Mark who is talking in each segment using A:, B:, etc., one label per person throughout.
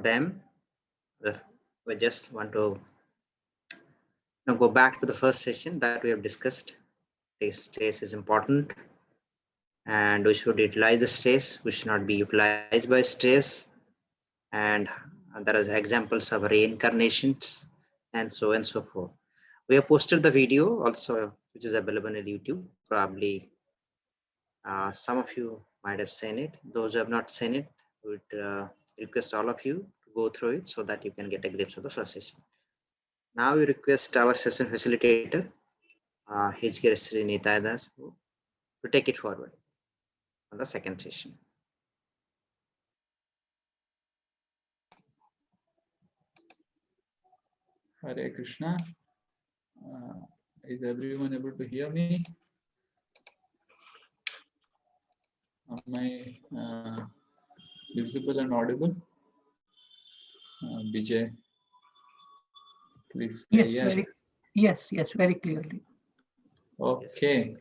A: them. We just want to now go back to the first session that we have discussed. This stress is important and we should utilize the stress. We should not be utilized by stress. And there are examples of reincarnations and so forth. We have posted the video also, which is available on YouTube. Probably some of you might have seen it. Those who have not seen it, we would request all of you to go through it so that you can get a glimpse of the first session. Now we request our session facilitator, Hijgir Sri Nitaidas, to take it forward on the second session.
B: Hare Krishna. Is everyone able to hear me? Am I visible and audible? Vijay, please say
C: yes. Yes, very clearly.
B: Okay.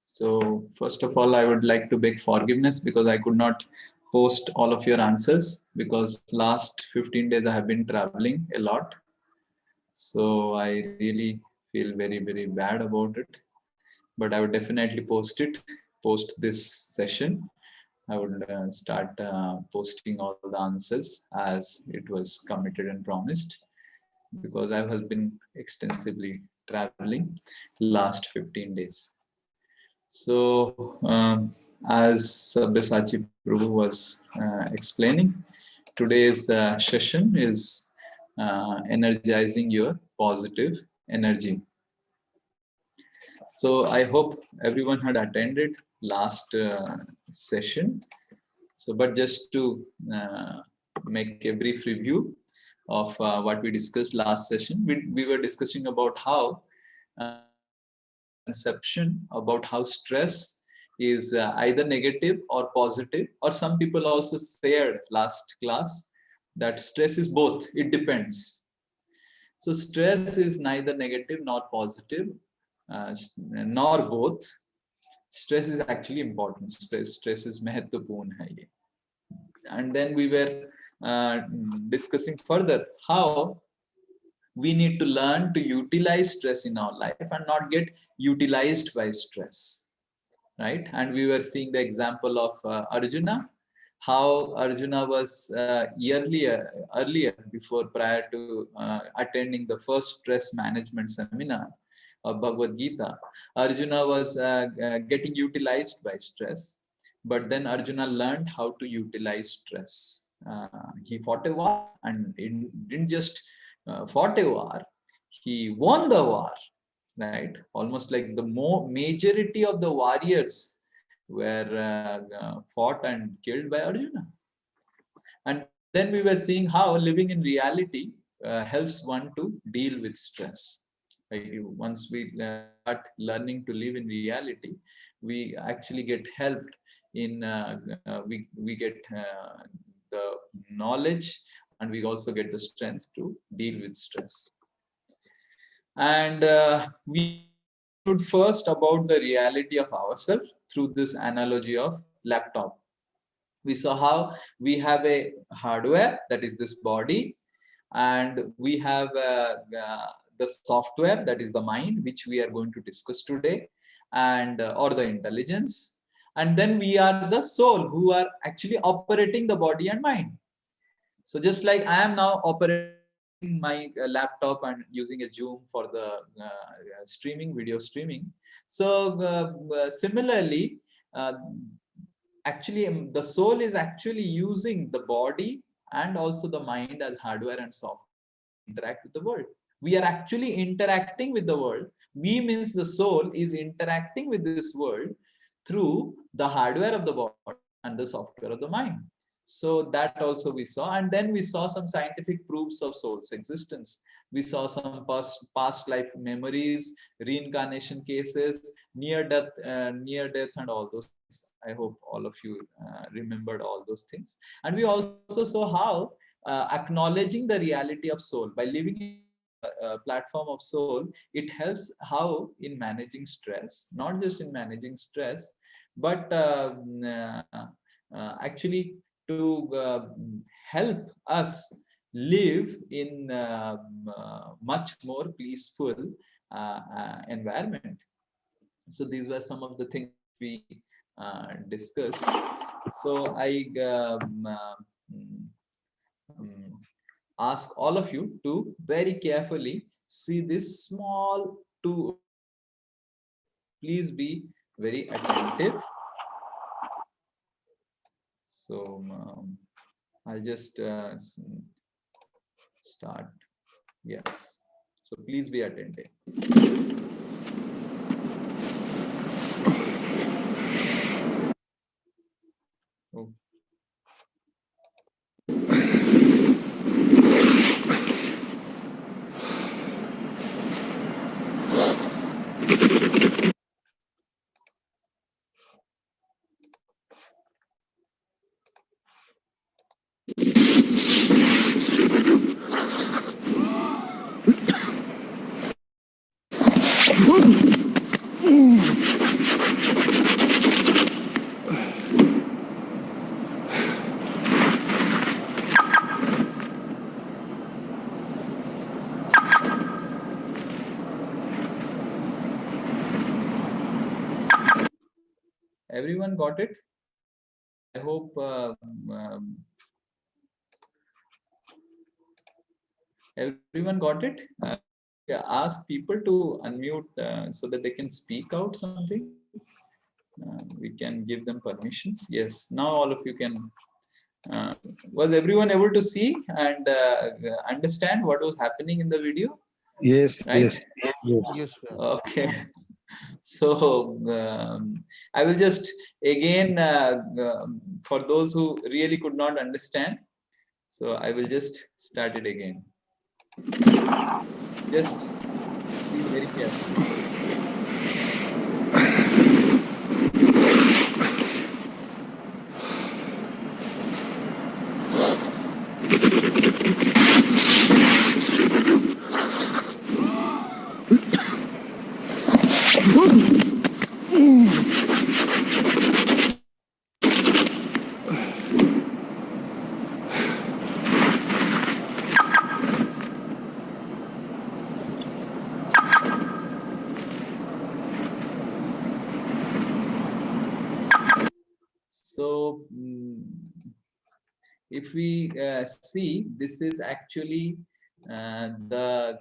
B: So first of all, I would like to beg forgiveness because I could not post all of your answers because last 15 days I have been traveling a lot. So I really feel very, very bad about it. But I would definitely post this session. I would start posting all the answers as it was committed and promised, because I have been extensively traveling last 15 days. So as Sabyasachi Prabhu was explaining, today's session is energizing your positive energy. So I hope everyone had attended last session. So, but just to make a brief review of what we discussed last session, we were discussing about how conception about how stress is either negative or positive, or some people also said last class that stress is both, it depends. So stress is neither negative nor positive, nor both. Stress is actually important. Stress is महत्वपूर्ण है ये. And then we were discussing further how we need to learn to utilize stress in our life and not get utilized by stress, right? And we were seeing the example of Arjuna, how Arjuna was earlier before prior to attending the first stress management seminar of Bhagavad Gita. Arjuna was getting utilized by stress, but then Arjuna learned how to utilize stress. He fought a war, and it didn't just fought a war, he won the war, right? Almost like the majority of the warriors were fought and killed by Arjuna. And then we were seeing how living in reality helps one to deal with stress. Like once we start learning to live in reality, we actually get helped in we get the knowledge, and we also get the strength to deal with stress. And we looked first about the reality of ourselves through this analogy of laptop. We saw how we have a hardware, that is this body, and we have the software, that is the mind, which we are going to discuss today, and or the intelligence. And then we are the soul, who are actually operating the body and mind. So just like I am now operating my laptop and using a Zoom for the video streaming. So similarly, actually the soul is actually using the body and also the mind as hardware and software to interact with the world. We are actually interacting with the world. We means the soul is interacting with this world through the hardware of the body and the software of the mind. So that also we saw, and then we saw some scientific proofs of soul's existence. We saw some past life memories, reincarnation cases, near death, and all those things. I hope all of you remembered all those things. And we also saw how acknowledging the reality of soul by living in a platform of soul, it helps how in managing stress, not just in managing stress, but actually to help us live in much more peaceful environment. So these were some of the things we discussed. So I ask all of you to very carefully see this small two. Please be very attentive. So I'll just start. Yes. So please be attentive. Oh. Everyone got it? I hope everyone got it. Ask people to unmute so that they can speak out something. We can give them permissions. Yes, now all of you can. Was everyone able to see and understand what was happening in the video?
D: Yes,
B: Right?
D: yes.
B: Okay. So I will just again for those who really could not understand, so I will just start it again. Just be very careful. So if we see, this is actually the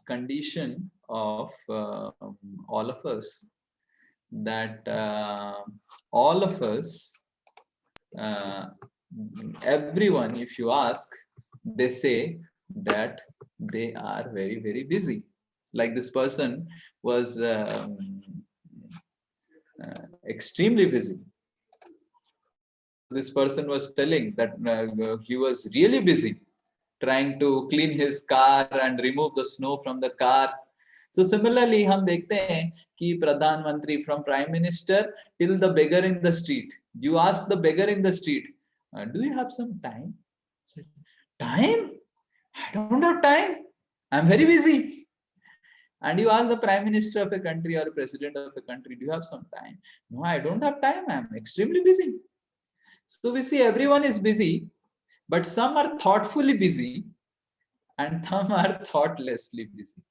B: condition of all of us, that all of us, everyone, if you ask, they say that they are very, very busy. Like this person was extremely busy. This person was telling that he was really busy trying to clean his car and remove the snow from the car. So similarly, हम देखते हैं कि प्रधानमंत्री from prime minister till the beggar in the street. You ask the beggar in the street, do you have some time? Time? I don't have time. I'm very busy. And you ask the prime minister of a country or president of a country, do you have some time? No, I don't have time. I'm extremely busy. So we see everyone is busy, but some are thoughtfully busy and some are thoughtlessly busy.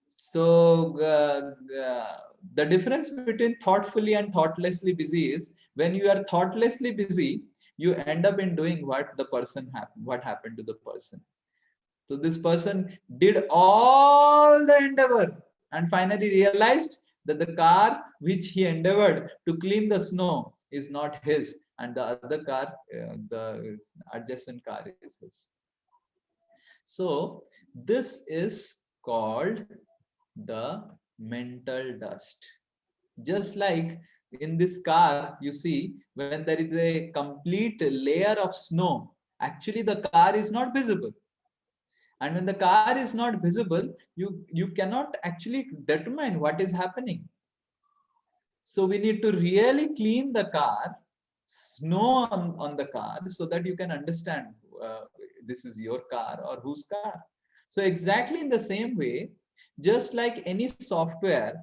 B: So the difference between thoughtfully and thoughtlessly busy is, when you are thoughtlessly busy, you end up in doing what the person what happened to the person. So this person did all the endeavor and finally realized that the car which he endeavored to clean the snow is not his, and the other car, the adjacent car, is his. So this is called the mental dust. Just like in this car, you see, when there is a complete layer of snow, actually the car is not visible. And when the car is not visible, you cannot actually determine what is happening. So we need to really clean the car, snow on the car, so that you can understand this is your car or whose car. So exactly in the same way, just like any software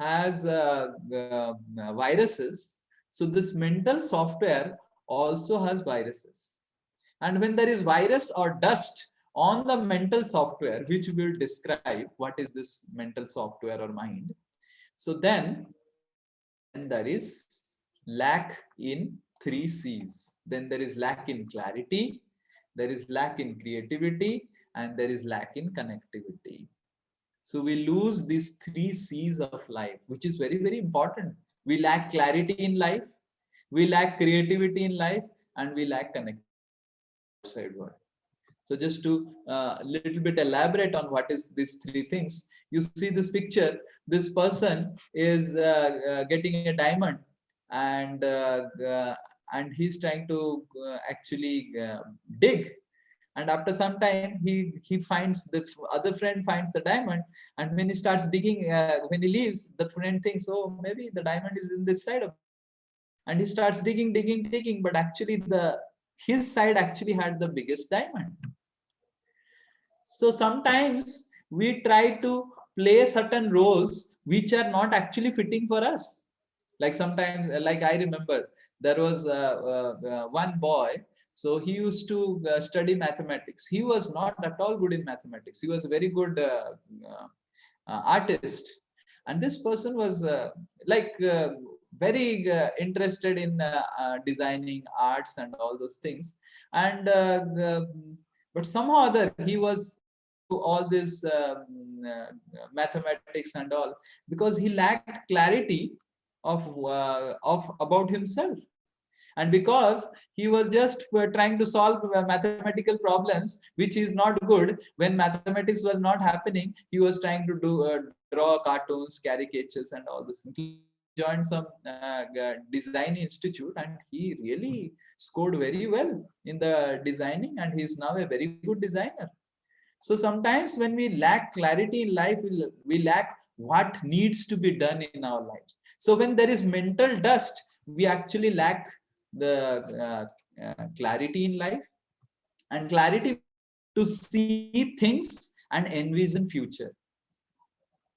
B: has viruses, So this mental software also has viruses. And when there is virus or dust on the mental software, which we will describe what is this mental software or mind. So then there is lack in 3Cs. Then there is lack in clarity, there is lack in creativity, and there is lack in connectivity. So we lose these 3Cs of life, which is very, very important. We lack clarity in life, we lack creativity in life, and we lack connectivity outside world. So just to little bit elaborate on what is these three things, you see this picture, this person is getting a diamond, and he's trying to actually dig. And after some time, he finds the other friend finds the diamond, and when he starts digging, when he leaves, the friend thinks, oh, maybe the diamond is in this side of, and he starts digging, but actually his side actually had the biggest diamond. So sometimes we try to play certain roles which are not actually fitting for us. Like sometimes, like I remember, there was one boy. So he used to study mathematics. He was not at all good in mathematics. He was a very good artist. And this person was very interested in designing arts and all those things. And but somehow or other he was all this mathematics and all, because he lacked clarity of about himself. And because he was just trying to solve mathematical problems, which is not good, when mathematics was not happening, he was trying to do draw cartoons, caricatures, and all this. He joined some design institute, and he really scored very well in the designing, and he's now a very good designer. So sometimes when we lack clarity in life, we lack what needs to be done in our lives. So when there is mental dust, we actually lack the clarity in life. And clarity to see things and envision future.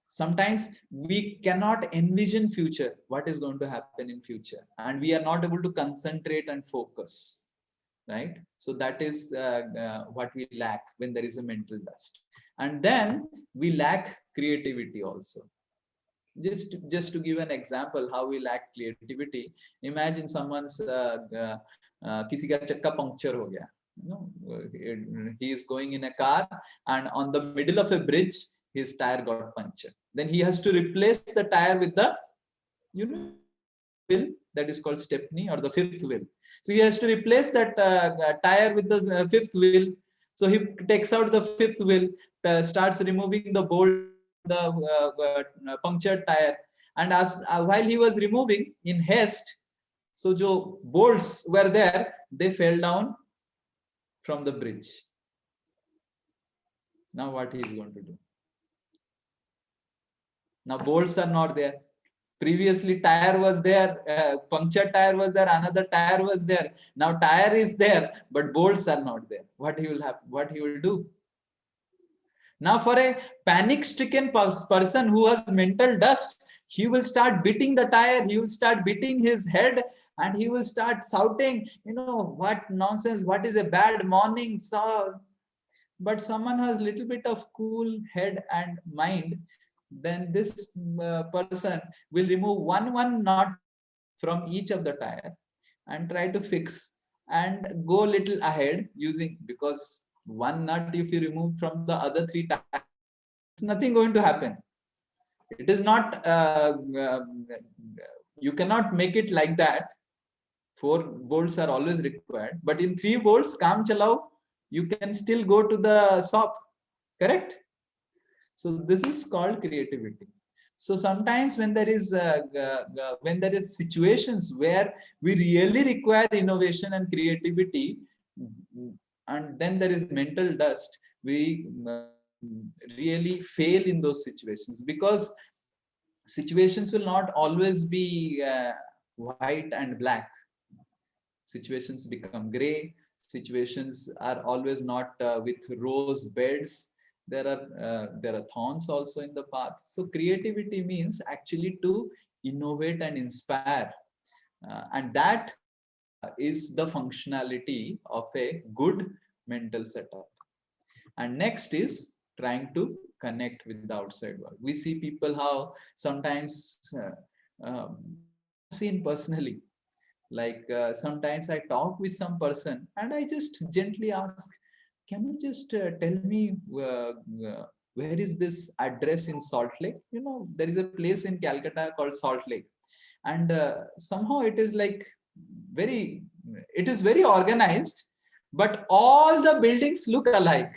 B: Sometimes we cannot envision future, what is going to happen in future, and we are not able to concentrate and focus, right? So that is what we lack when there is a mental dust. And then we lack creativity also. Just to give an example how we lack creativity, imagine someone's किसी का चक्का puncture हो गया, you know, he is going in a car, and on the middle of a bridge his tire got punctured. Then he has to replace the tire with the, you know, wheel that is called stepney, or the fifth wheel. So he has to replace that tire with the fifth wheel. So he takes out the fifth wheel, starts removing the bolt, the punctured tire, and as while he was removing in haste, so jo bolts were there, they fell down from the bridge. Now what he is going to do? Now bolts are not there. Previously tire was there, punctured tire was there, another tire was there. Now tire is there, but bolts are not there. What he will have? What he will do? Now for a panic-stricken person who has mental dust, he will start beating the tire, he will start beating his head, and he will start shouting, you know, what nonsense, what is a bad morning, sir. But someone has little bit of cool head and mind, then this person will remove one knot from each of the tire and try to fix and go little ahead using, because one nut if you remove from the other three tires, nothing going to happen. It is not you cannot make it like that. 4 bolts are always required, but in 3 bolts kaam chalao, you can still go to the shop, correct? So this is called creativity. So sometimes when there is situations where we really require innovation and creativity, and then there is mental dust, we really fail in those situations, because situations will not always be white and black. Situations become gray. Situations are always not with rose beds. There are thorns also in the path. So creativity means actually to innovate and inspire. And that is the functionality of a good mental setup. And next is trying to connect with the outside world. We see people how sometimes seen personally, like sometimes I talk with some person and I just gently ask, can you just tell me where is this address in Salt Lake? You know, there is a place in Calcutta called Salt Lake, and somehow it is like very, it is very organized, but all the buildings look alike.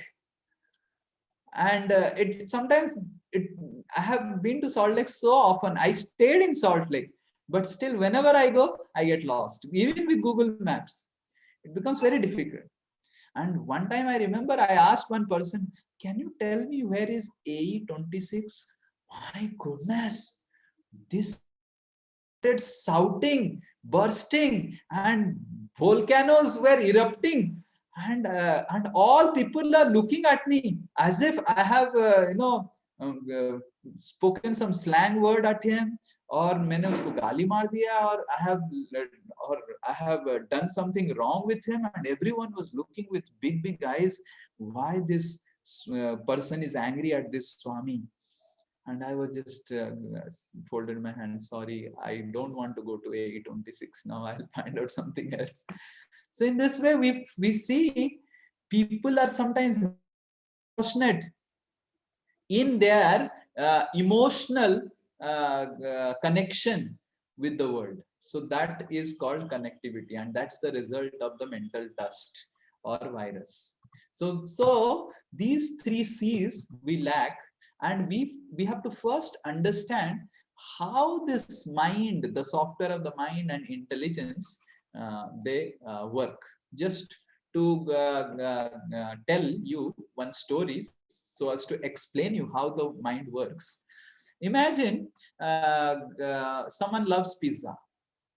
B: And it sometimes it I have been to Salt Lake so often, I stayed in Salt Lake, but still whenever I go I get lost, even with Google Maps. It becomes very difficult. And one time I remember I asked one person, can you tell me where is AE26? My goodness, this shouting, bursting, and volcanoes were erupting, and all people are looking at me as if I have spoken some slang word at him, or मैंने उसको गाली मार दिया, or I have done something wrong with him, and everyone was looking with big eyes. Why this person is angry at this Swami? And I was just folded my hands. Sorry, I don't want to go to AE26 now. I'll find out something else. So in this way, we see people are sometimes passionate in their emotional connection with the world. So that is called connectivity, and that's the result of the mental dust or virus. So these three C's we lack, and we have to first understand how this mind, the software of the mind and intelligence, they work. Just to tell you one story so as to explain you how the mind works. Imagine someone loves pizza.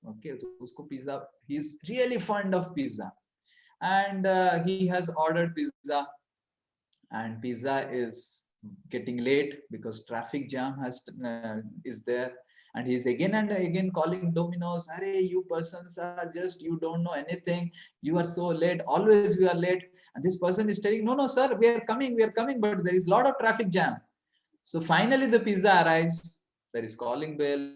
B: Okay, so usko pizza, he's really fond of pizza, and he has ordered pizza, and pizza is getting late because traffic jam is there, and he's again and again calling Domino's. Arey, you persons are just, you don't know anything, you are so late, always we are late. And this person is telling, no sir, we are coming, but there is a lot of traffic jam. So finally the pizza arrives, there is calling bell,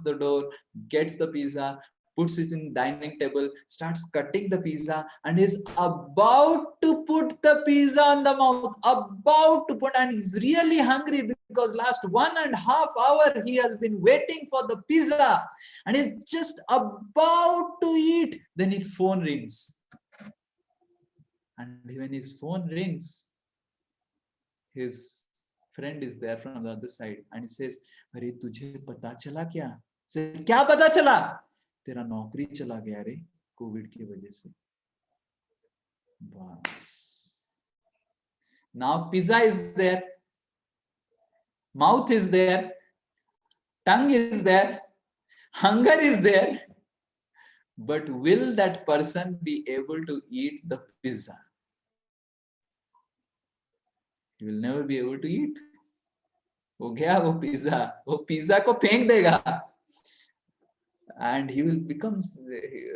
B: the door, gets the pizza, puts it in dining table, starts cutting the pizza, and is about to put the pizza on the mouth, about to put, and he's really hungry because last 1.5 hours he has been waiting for the pizza, and he's just about to eat. Then his phone rings, and when his phone rings, his friend is there from the other side, and he says, "अरे तुझे पता चला क्या?" Say, क्या पता चला? तेरा नौकरी चला गया रे कोविड की वजह से. बस. Now pizza is there, mouth is there, tongue is there, hunger is there, but will that person be able to eat the pizza? He will never be able to eat. हो गया वो pizza को फेंक देगा. And he will become,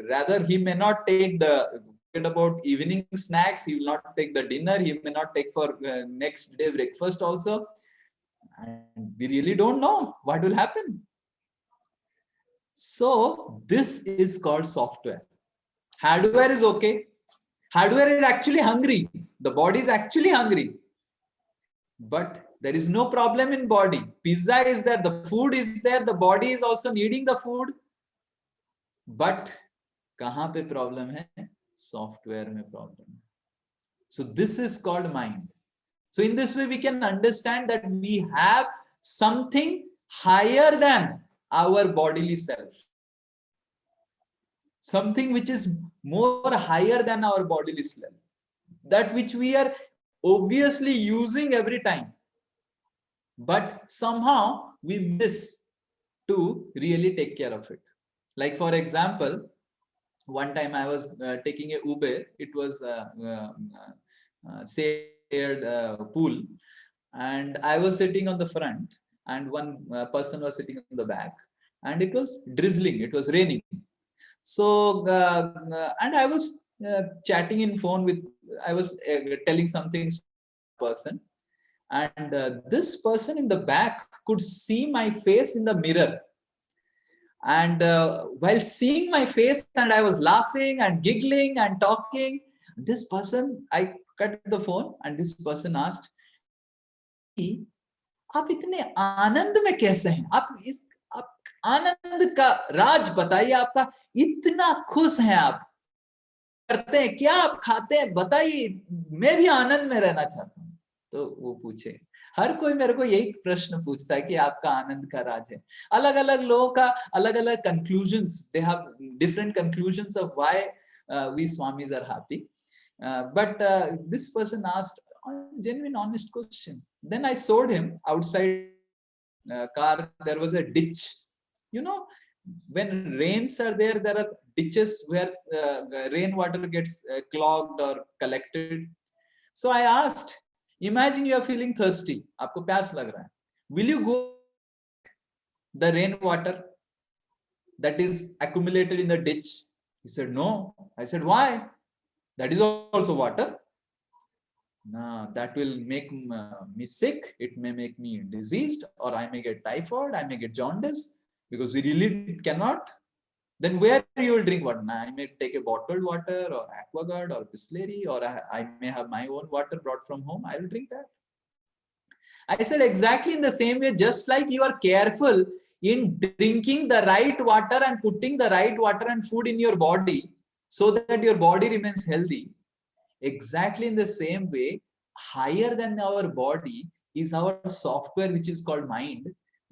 B: rather he may not take the, about evening snacks, he will not take the dinner, he may not take for next day breakfast also, and we really don't know what will happen. So this is called software. Hardware is okay. Hardware is actually hungry. The body is actually hungry, but there is no problem in body. Pizza is there, the food is there, the body is also needing the food. But कहाँ पे problem है? Software में problem. So this is called mind. So in this way we can understand that we have something higher than our bodily self. Something which is more higher than our bodily self. That which we are obviously using every time. But somehow we miss to really take care of it. Like for example, one time I was taking a Uber. It was shared pool, and I was sitting on the front, and one person was sitting on the back, and it was drizzling. It was raining. So, and I was chatting in phone with, I was telling something to a person, and this person in the back could see my face in the mirror. And while seeing my face, and I was laughing and giggling and talking, this person, I cut the phone, and this person asked, आप इतने आनंद में कैसे हैं? आप आनंद का राज बताइए, आपका इतना खुश हैं आप, करते हैं क्या, आप खाते हैं, बताइए, मैं भी आनंद में रहना चाहता हूँ। तो वो पूछे, हर कोई मेरे को यही प्रश्न पूछता है कि आपका आनंद का राज है। अलग अलग लोगों का अलग अलग conclusions, they have different conclusions of why we swamis are happy, but this person asked genuine honest question. Then I showed him outside car, there was a ditch. You know, when rains are there, there are ditches where rainwater gets clogged or collected. So I asked, imagine you are feeling thirsty, aapko प्यास लग रहा है, will you go the rainwater that is accumulated in the ditch? He said no. I said, why? That is also water. No, that will make me sick. It may make me diseased, or I may get typhoid, I may get jaundice, because we really cannot. Then where you will drink water? I may take a bottled water or AquaGuard or Bisleri, or I may have my own water brought from home. I will drink that. I said, exactly in the same way, just like you are careful in drinking the right water and putting the right water and food in your body so that your body remains healthy. Exactly in the same way, higher than our body is our software, which is called mind,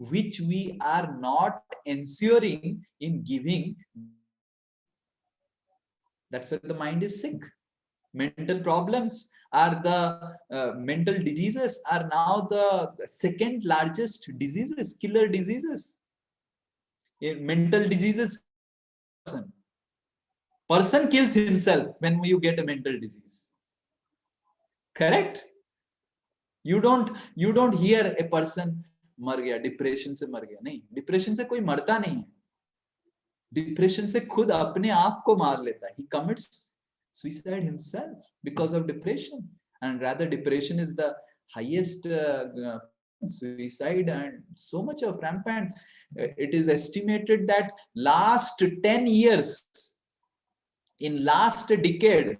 B: which we are not ensuring in giving. That's why the mind is sick. Mental problems are the mental diseases are now the second largest diseases, killer diseases. In mental diseases, person kills himself when you get a mental disease. Correct? You don't hear a person मर गया, depression से मर गया, नहीं, depression से कोई मरता नहीं है, डिप्रेशन से खुद अपने आप को मार लेता है. He commits suicide himself because of depression, and rather depression is the highest suicide, and so much of rampant. It is estimated that last 10 years, in last decade,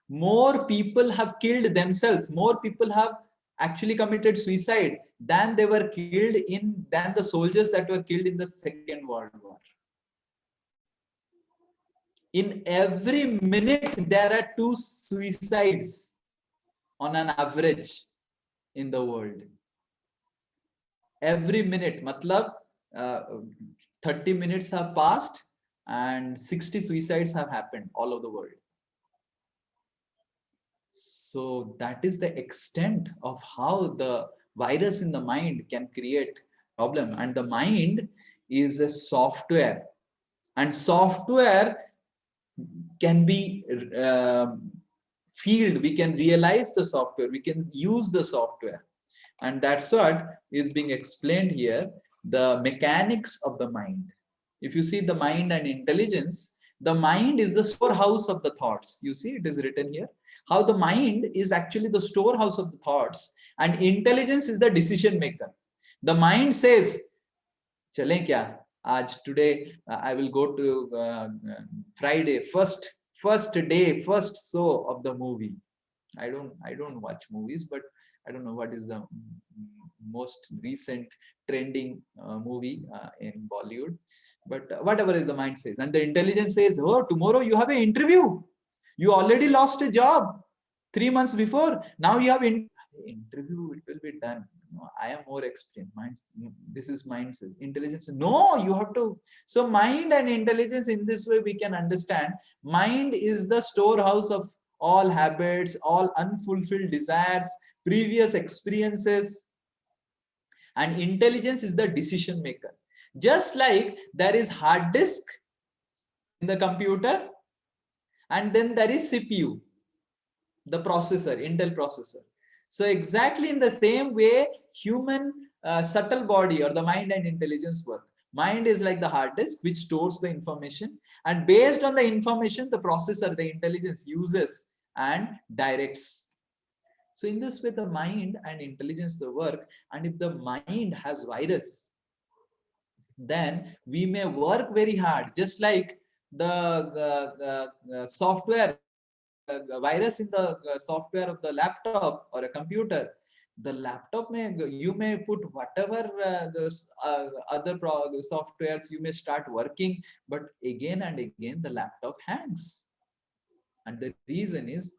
B: more people have killed themselves, more people have actually committed suicide than they were killed than the soldiers that were killed in the Second World War. In every minute, there are 2 suicides on an average in the world. Every minute, matlab 30 minutes have passed and 60 suicides have happened all over the world. So that is the extent of how the virus in the mind can create problem. And the mind is a software, and software can be field. We can realize the software, we can use the software, and that's what is being explained here, the mechanics of the mind. If you see the mind and intelligence, the mind is the storehouse of the thoughts. You see, it is written here how the mind is actually the storehouse of the thoughts, and intelligence is the decision maker. The mind says, chale kya, today I will go to Friday, first day, first show of the movie. I don't watch movies, but I don't know what is the most recent trending movie in Bollywood, but whatever is the mind says. And the intelligence says, oh, tomorrow you have an interview, you already lost a job 3 months before, now you have interview, it will be done. No, I am more experienced. This is mind says. Intelligence, no, you have to. So mind and intelligence, in this way we can understand, mind is the storehouse of all habits, all unfulfilled desires, previous experiences, and intelligence is the decision maker. Just like there is hard disk in the computer, and then there is CPU, the processor, Intel processor. So exactly in the same way, human subtle body or the mind and intelligence work. Mind is like the hard disk which stores the information, and based on the information, the processor, the intelligence uses and directs. So in this way, the mind and intelligence, the work, and if the mind has virus, then we may work very hard, just like the software, virus in the software of the laptop or a computer. The laptop you may put whatever other softwares you may start working, but again and again the laptop hangs, and the reason is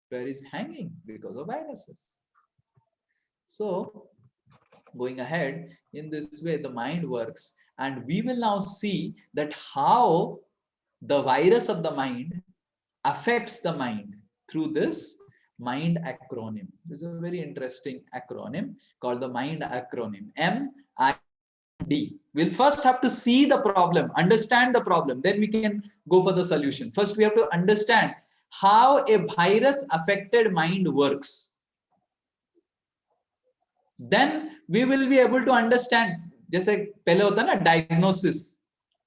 B: where is hanging because of viruses. So going ahead, in this way the mind works, and we will now see that how the virus of the mind affects the mind through this mind acronym. This is a very interesting acronym called the mind acronym, MIND. We'll first have to see the problem, understand the problem, then we can go for the solution. First we have to understand how a virus affected mind works. Then we will be able to understand, जैसे पहले होता ना diagnosis.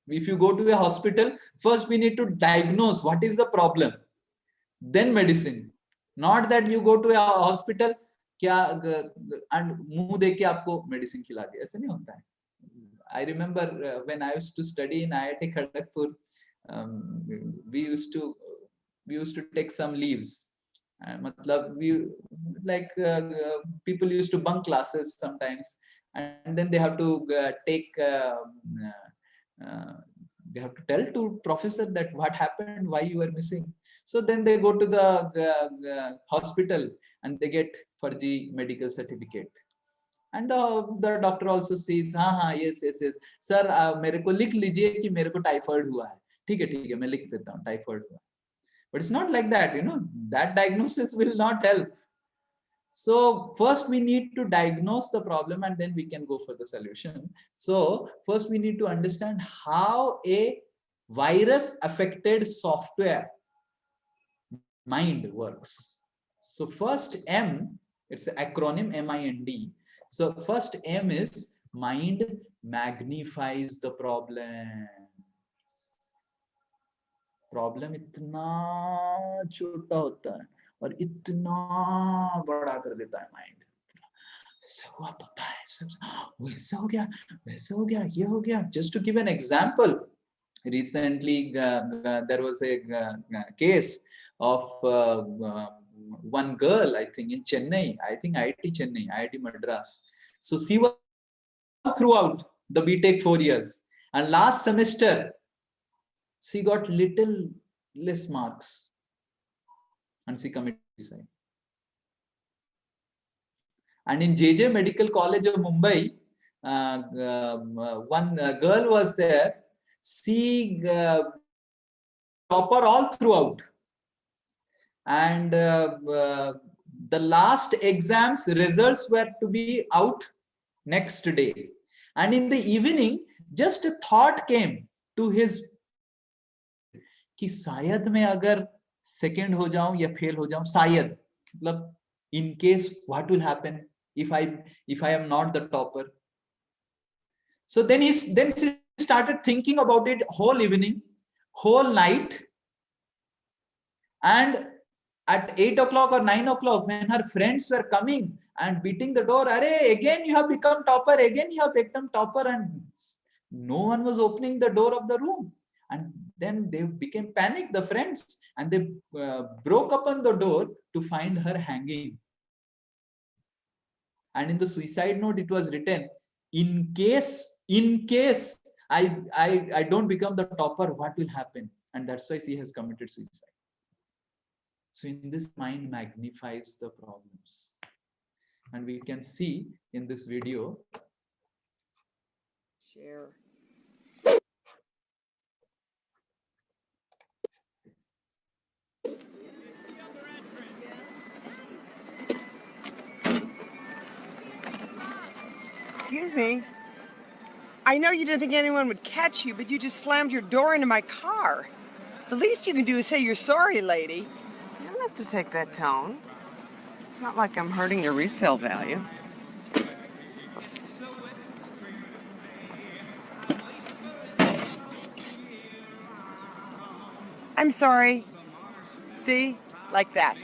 B: If you go to a hospital, first we need to diagnose what is the problem, then medicine. Not that you go to a hospital क्या and मुंह देख के आपको medicine खिला दिया, ऐसा नहीं होता है. I remember when I used to study in IIT Kharagpur, we used to take some leaves. Matlab people used to bunk classes sometimes, and then they have to take they have to tell to professor that what happened, why you were missing. So then they go to the hospital and they get farji medical certificate, and the doctor also says yes sir मेरे को लिख लीजिए कि मेरे को typhoid हुआ है. ठीक है मैं लिख देता हूँ टाइफाइड हुआ. But it's not like that, that diagnosis will not help. So first we need to diagnose the problem and then we can go for the solution. So first we need to understand how a virus affected software mind works. So first M, it's an acronym MIND. So first M is mind magnifies the problem. Problem इतना छोटा होता है और इतना बड़ा कर देता है माइंड. ऐसा हुआ पता है, वैसा हो गया, वैसा हो गया, ये हो गया. Just to give an example, recently there was a case of one girl, I think in Chennai, I think IIT Chennai, IIT Madras. So she was throughout the BTech 4 years, and last semester she got little less marks and she committed suicide. And in JJ Medical College of Mumbai, one girl was there. She topper all throughout, and the last exams results were to be out next day. And in the evening, just a thought came to his कि शायद मैं अगर second हो जाऊं या fail हो जाऊं, शायद, मतलब in case what will happen if I am not the topper. So then he started thinking about it whole evening, whole night, and at 8 o'clock or 9 o'clock when her friends were coming and beating the door, "Arey, again you have become topper, again you have become topper," and no one was opening the door of the room. And then they became panicked, the friends, and they broke open the door to find her hanging. And in the suicide note, it was written, in case I don't become the topper, what will happen? And that's why she has committed suicide. So in this, mind magnifies the problems. And we can see in this video.
D: Share. Excuse me. I know you didn't think anyone would catch you, but you just slammed your door into my car. The least you can do is say you're sorry, lady.
E: You don't have to take that tone. It's not like I'm hurting your resale value.
D: I'm sorry. See? Like that.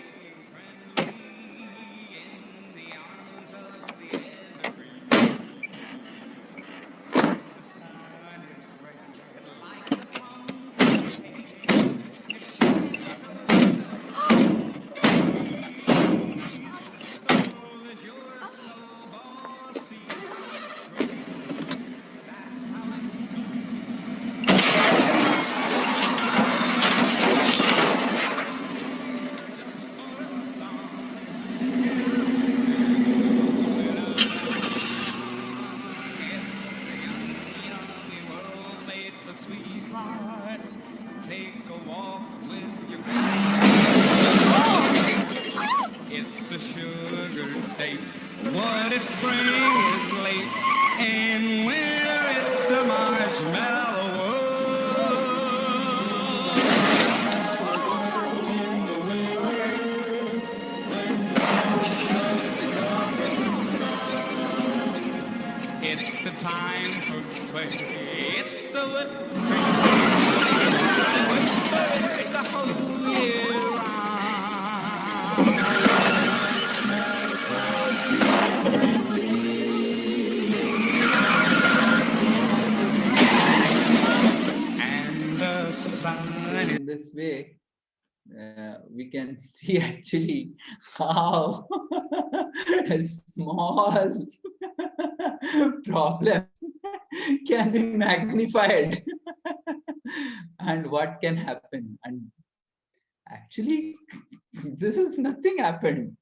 F: Take a walk with your It's a sugar date. What if spring is late and winter it's a marshmallow world? It's the time for play. It's a whipped cream. It's a whole year round. And the sun
B: In this way, we can see actually how a small problem can be magnified and what can happen. And actually, this is nothing happened,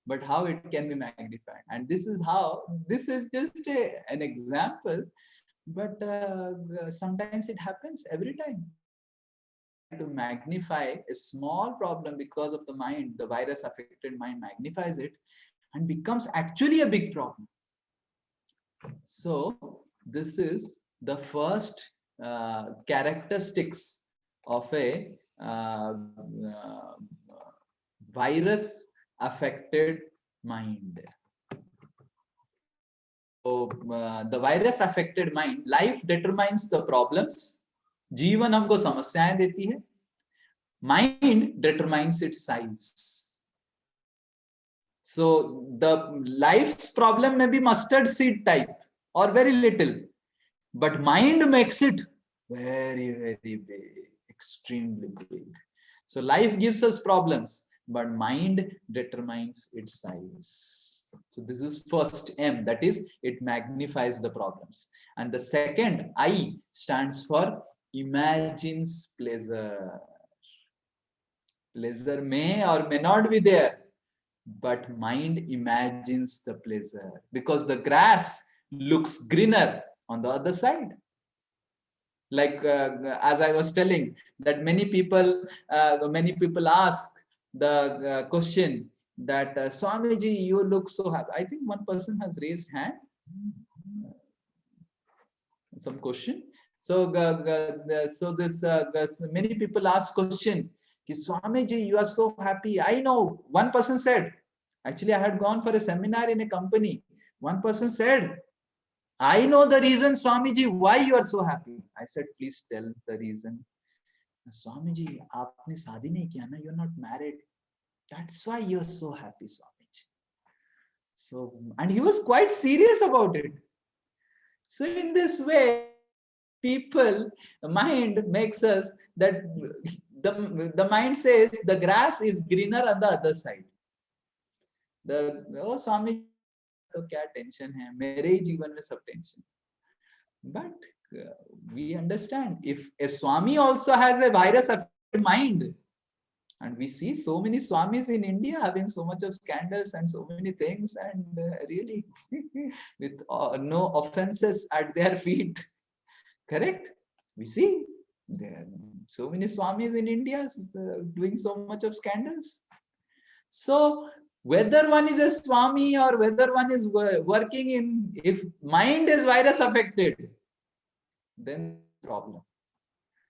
B: but how it can be magnified. And this is how, this is just an example, but sometimes it happens every time. To magnify a small problem because of the mind, the virus affected mind magnifies it and becomes actually a big problem. So this is the first characteristics of a virus affected mind. So the virus affected mind, life determines the problems. जीवन हमको समस्याएं देती है. Mind determines its size. So the life's problem may be mustard seed type or very little, but mind makes it very, very big, extremely big. So life gives us problems, but mind determines its size. So this is first M, that is, it magnifies the problems. And the second I stands for imagines pleasure. Pleasure may or may not be there, but mind imagines the pleasure because the grass looks greener on the other side. Like as I was telling, that many people ask the question that Swamiji, you look so happy. I think one person has raised hand. Some question. So many people ask question, Swamiji, you are so happy. I know. One person said, actually I had gone for a seminar in a company. One person said, I know the reason, Swamiji, why you are so happy. I said, please tell the reason. Swamiji, aapne shaadi nahi kiya na, you're not married. That's why you're so happy, Swamiji. So, and he was quite serious about it. So in this way, people, the mind makes us that the mind says the grass is greener on the other side. Oh Swami, तो क्या tension है, मेरे ही जीवन में सब tension. But we understand, if a Swami also has a virus affected mind, and we see so many Swamis in India having so much of scandals and so many things, and really with no offenses at their feet. Correct? We see there are so many Swamis in India doing so much of scandals. So whether one is a Swami or whether one is working in, if mind is virus affected, then problem.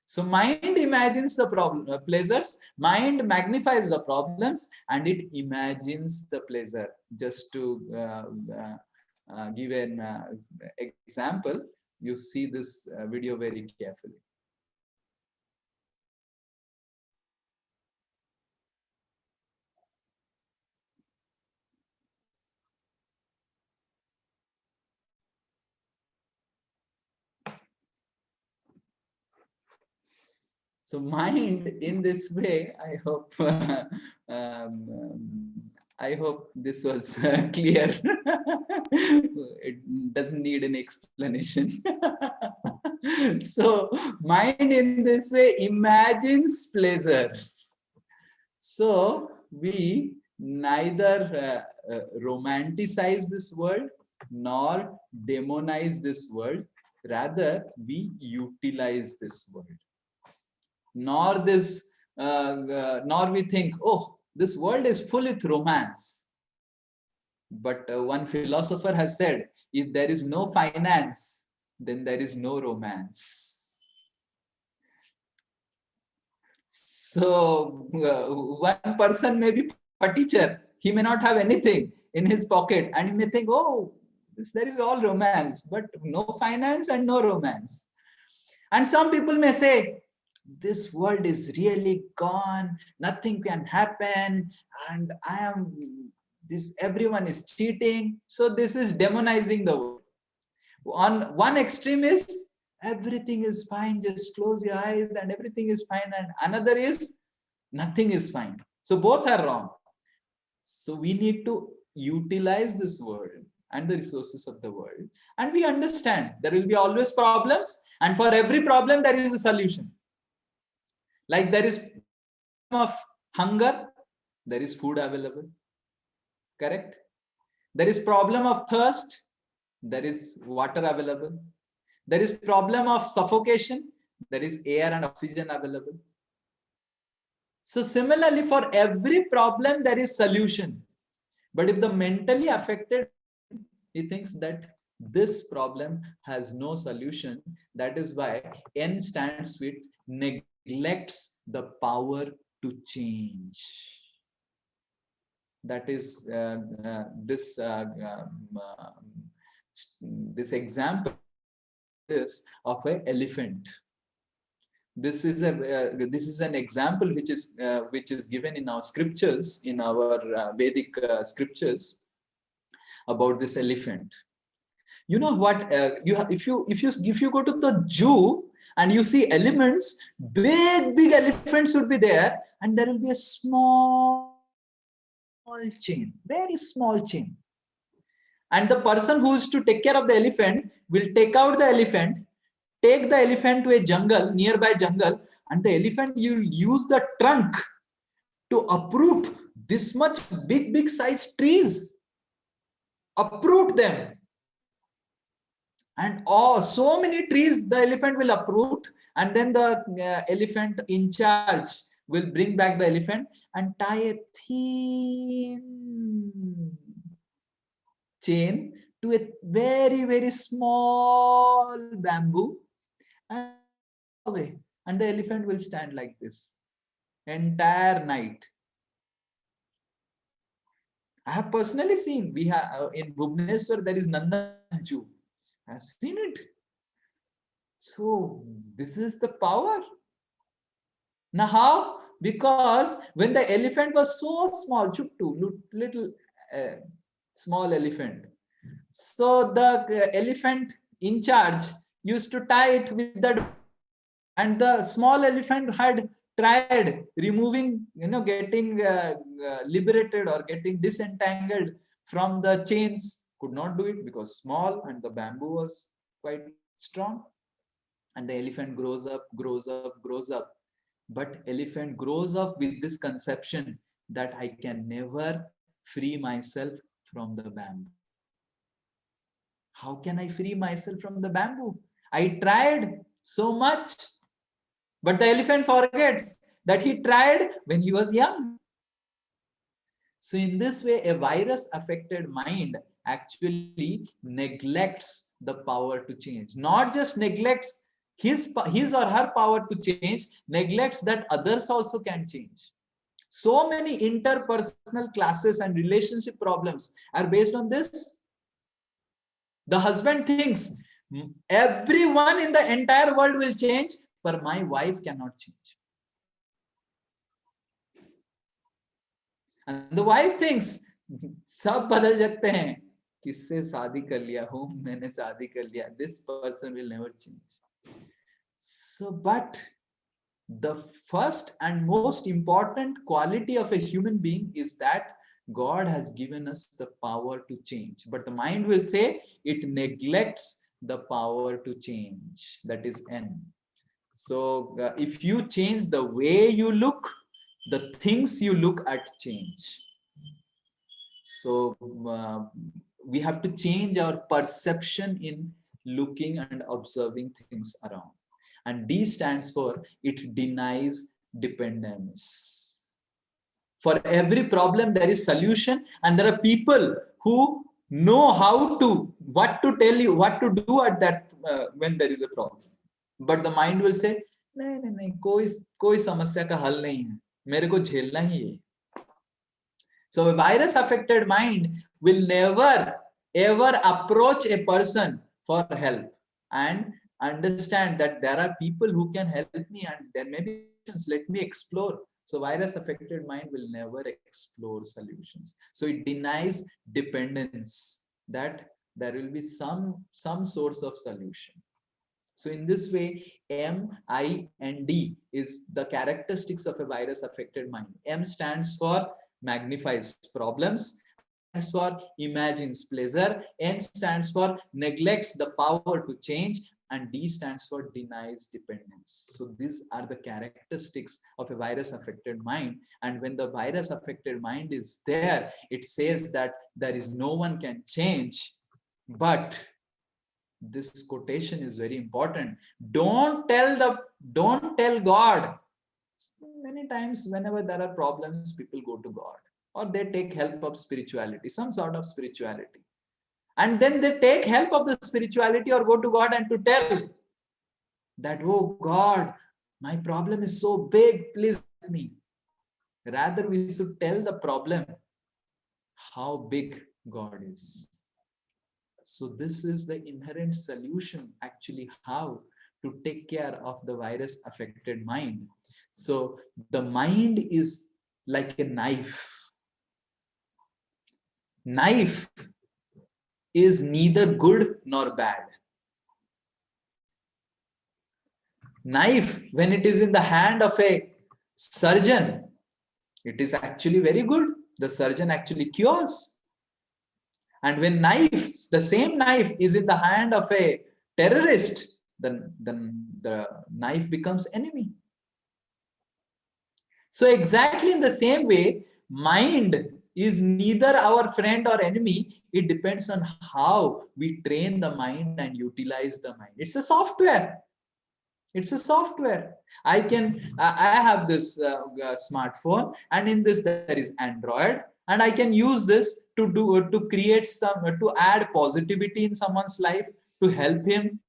B: So mind imagines the problem, pleasures, mind magnifies the problems and it imagines the pleasure. Just to give an example, you see this video very carefully. So mind in this way, I hope this was clear. It doesn't need an explanation. So mind in this way imagines pleasure. So we neither romanticize this world nor demonize this world. Rather, we utilize this world. Nor we think, oh, this world is full with romance. But one philosopher has said, if there is no finance, then there is no romance. So one person may be a teacher, he may not have anything in his pocket, and he may think, oh, there is all romance, but no finance and no romance. And some people may say, this world is really gone, nothing can happen, and everyone is cheating. So this is demonizing the world. On one extreme is everything is fine, just close your eyes and everything is fine, and another is nothing is fine. So both are wrong. So we need to utilize this world and the resources of the world, and we understand there will be always problems, and for every problem there is a solution. Like there is of hunger, there is food available. Correct? There is problem of thirst, there is water available. There is problem of suffocation, there is air and oxygen available. So similarly, for every problem there is solution. But if the mentally affected, he thinks that this problem has no solution, that is why N stands with neglects the power to change. That is this example is of an elephant. This is an example which is given in our scriptures, in our Vedic scriptures, about this elephant. You know what? If you go to the zoo and you see elephants, big elephants would be there, and there will be a small chain, very small chain. And the person who is to take care of the elephant will take out the elephant, take the elephant to a jungle, nearby jungle, and the elephant, you use the trunk to uproot this much big size trees. Uproot them. And so many trees the elephant will uproot, and then the elephant in charge will bring back the elephant and tie a thin chain to a very small bamboo and away. And the elephant will stand like this entire night. I have personally seen, we have in Bhubaneswar, there is Nandan Zoo. I have seen it. So this is the power. Now how? Because when the elephant was so small, chuttu, little small elephant, so the elephant in charge used to tie it with the, and the small elephant had tried removing, getting liberated or getting disentangled from the chains, could not do it because small and the bamboo was quite strong. And the elephant grows up. But elephant grows up with this conception that I can never free myself from the bamboo. How can I free myself from the bamboo? I tried so much. But the elephant forgets that he tried when he was young. So in this way, a virus-affected mind actually neglects the power to change. Not just neglects his or her power to change, neglects that others also can change. So many interpersonal classes and relationship problems are based on this. The husband thinks everyone in the entire world will change, but my wife cannot change. And the wife thinks, सब बदल जाते हैं, किससे शादी कर लिया हूं, मैंने शादी कर लिया, this person will never change. So, but the first and most important quality of a human being is that God has given us the power to change. But the mind will say it neglects the power to change. That is N. So if you change the way you look, the things you look at change. So we have to change our perception in looking and observing things around. And D stands for it denies dependence. For every problem, there is solution, and there are people who know how to, what to tell you, what to do at that when there is a problem. But the mind will say, नहीं, कोई समस्या का हल नहीं है, मेरे को झेलना ही है. So a virus affected mind will never ever approach a person for help and understand that there are people who can help me and there may be solutions, let me explore. So virus affected mind will never explore solutions. So it denies dependence, that there will be some source of solution. So in this way, M, I, and D is the characteristics of a virus affected mind. M stands for magnifies problems, stands for imagines pleasure, N stands for neglects the power to change, and D stands for denies dependence. So these are the characteristics of a virus affected mind. And when the virus affected mind is there, it says that there is no one can change. But this quotation is very important. Don't tell God. Many times whenever there are problems, people go to God or they take help of spirituality, some sort of spirituality. And then they take help of the spirituality or go to God and to tell that, oh God, my problem is so big, please help me. Rather, we should tell the problem how big God is. So this is the inherent solution, actually, how to take care of the virus affected mind. So the mind is like a knife. Knife is neither good nor bad. Knife, when it is in the hand of a surgeon, it is actually very good. The surgeon actually cures. And when the same knife is in the hand of a terrorist, then the knife becomes enemy. So exactly in the same way, mind is neither our friend or enemy. It depends on how we train the mind and utilize the mind. It's a software. It's a software. I have this smartphone, and in this there is Android, and I can use this to create to add positivity in someone's life, to help him,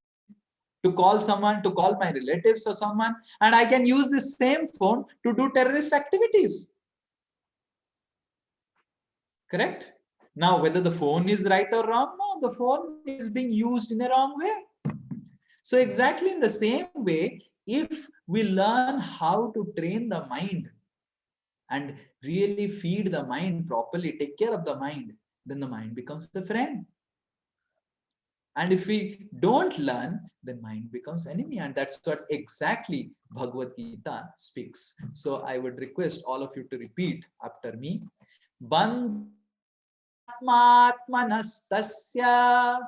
B: to call someone, to call my relatives or someone, and I can use this same phone to do terrorist activities. Correct? Now, whether the phone is right or wrong, no, the phone is being used in a wrong way. So exactly in the same way, if we learn how to train the mind and really feed the mind properly, take care of the mind, then the mind becomes the friend. And if we don't learn, then mind becomes enemy. And that's what exactly Bhagavad Gita speaks. So I would request all of you to repeat after me. Bandhatmatmanastasya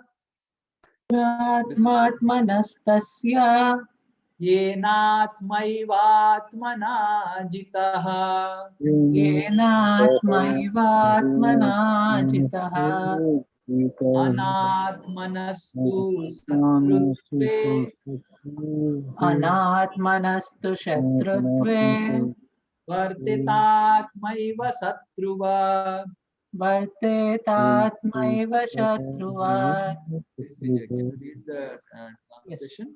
C: Atmatmanastasya
B: yenatmaivatmana jitaha
C: yenatmaivatmana jitaha
B: anatmanastu satrutve
C: anatmanastu shatrutve
B: vartitatmaiva satruva.
C: vartetatmaiva shatruva.
B: Can you read the translation?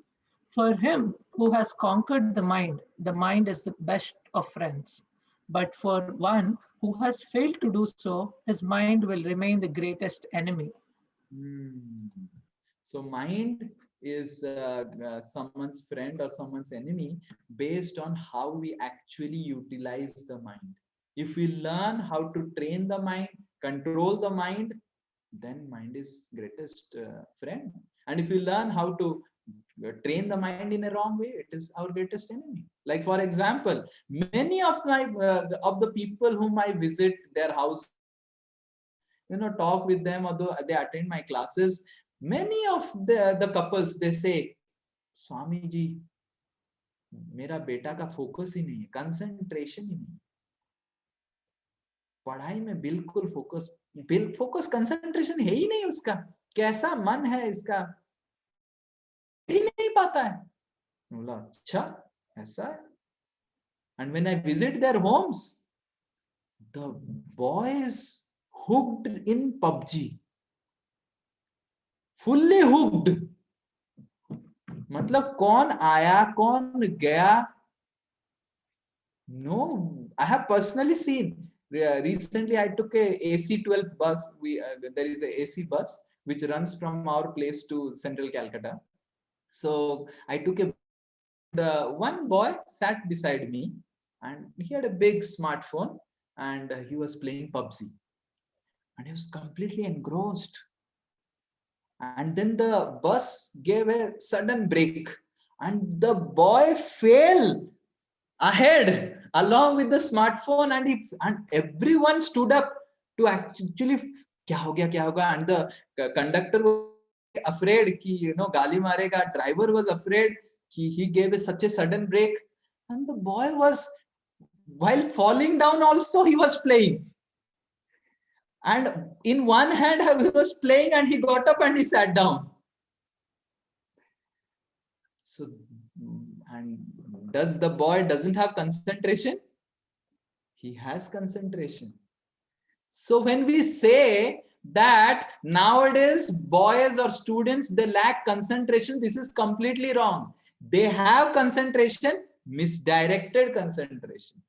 C: For him who has conquered the mind is the best of friends. But for one who has failed to do so, his mind will remain the greatest enemy.
B: So mind is someone's friend or someone's enemy based on how we actually utilize the mind. If we learn how to train the mind, control the mind, then mind is greatest friend. And if we learn how to train the mind in a wrong way, it is our greatest enemy. Like for example, many of the people whom I visit their house, talk with them, although they attend my classes, many of the couples, they say, Swami ji, मेरा बेटा का focus ही नहीं है, concentration ही नहीं, पढ़ाई में बिल्कुल focus concentration है ही नहीं उसका, कैसा मन है इसका, ही नहीं पाता है। बोला अच्छा ऐसा है। And when I visit their homes, the boys hooked in PUBG, fully hooked. मतलब कौन आया कौन गया, no, I have personally seen. Recently I took a AC12 bus. There is a AC bus which runs from our place to central Calcutta. So I took one boy sat beside me, and he had a big smartphone, and he was playing PUBG, and he was completely engrossed. And then the bus gave a sudden brake, and the boy fell ahead along with the smartphone, and everyone stood up to actually, kya ho gaya, and the conductor was afraid ki gali marega, driver was afraid ki he gave such a sudden brake, and the boy was, while falling down also, he was playing. And in one hand he was playing, and he got up and he sat down. So, and does the boy doesn't have concentration? He has concentration. So when we say that nowadays boys or students, they lack concentration, this is completely wrong. They have concentration, misdirected concentration.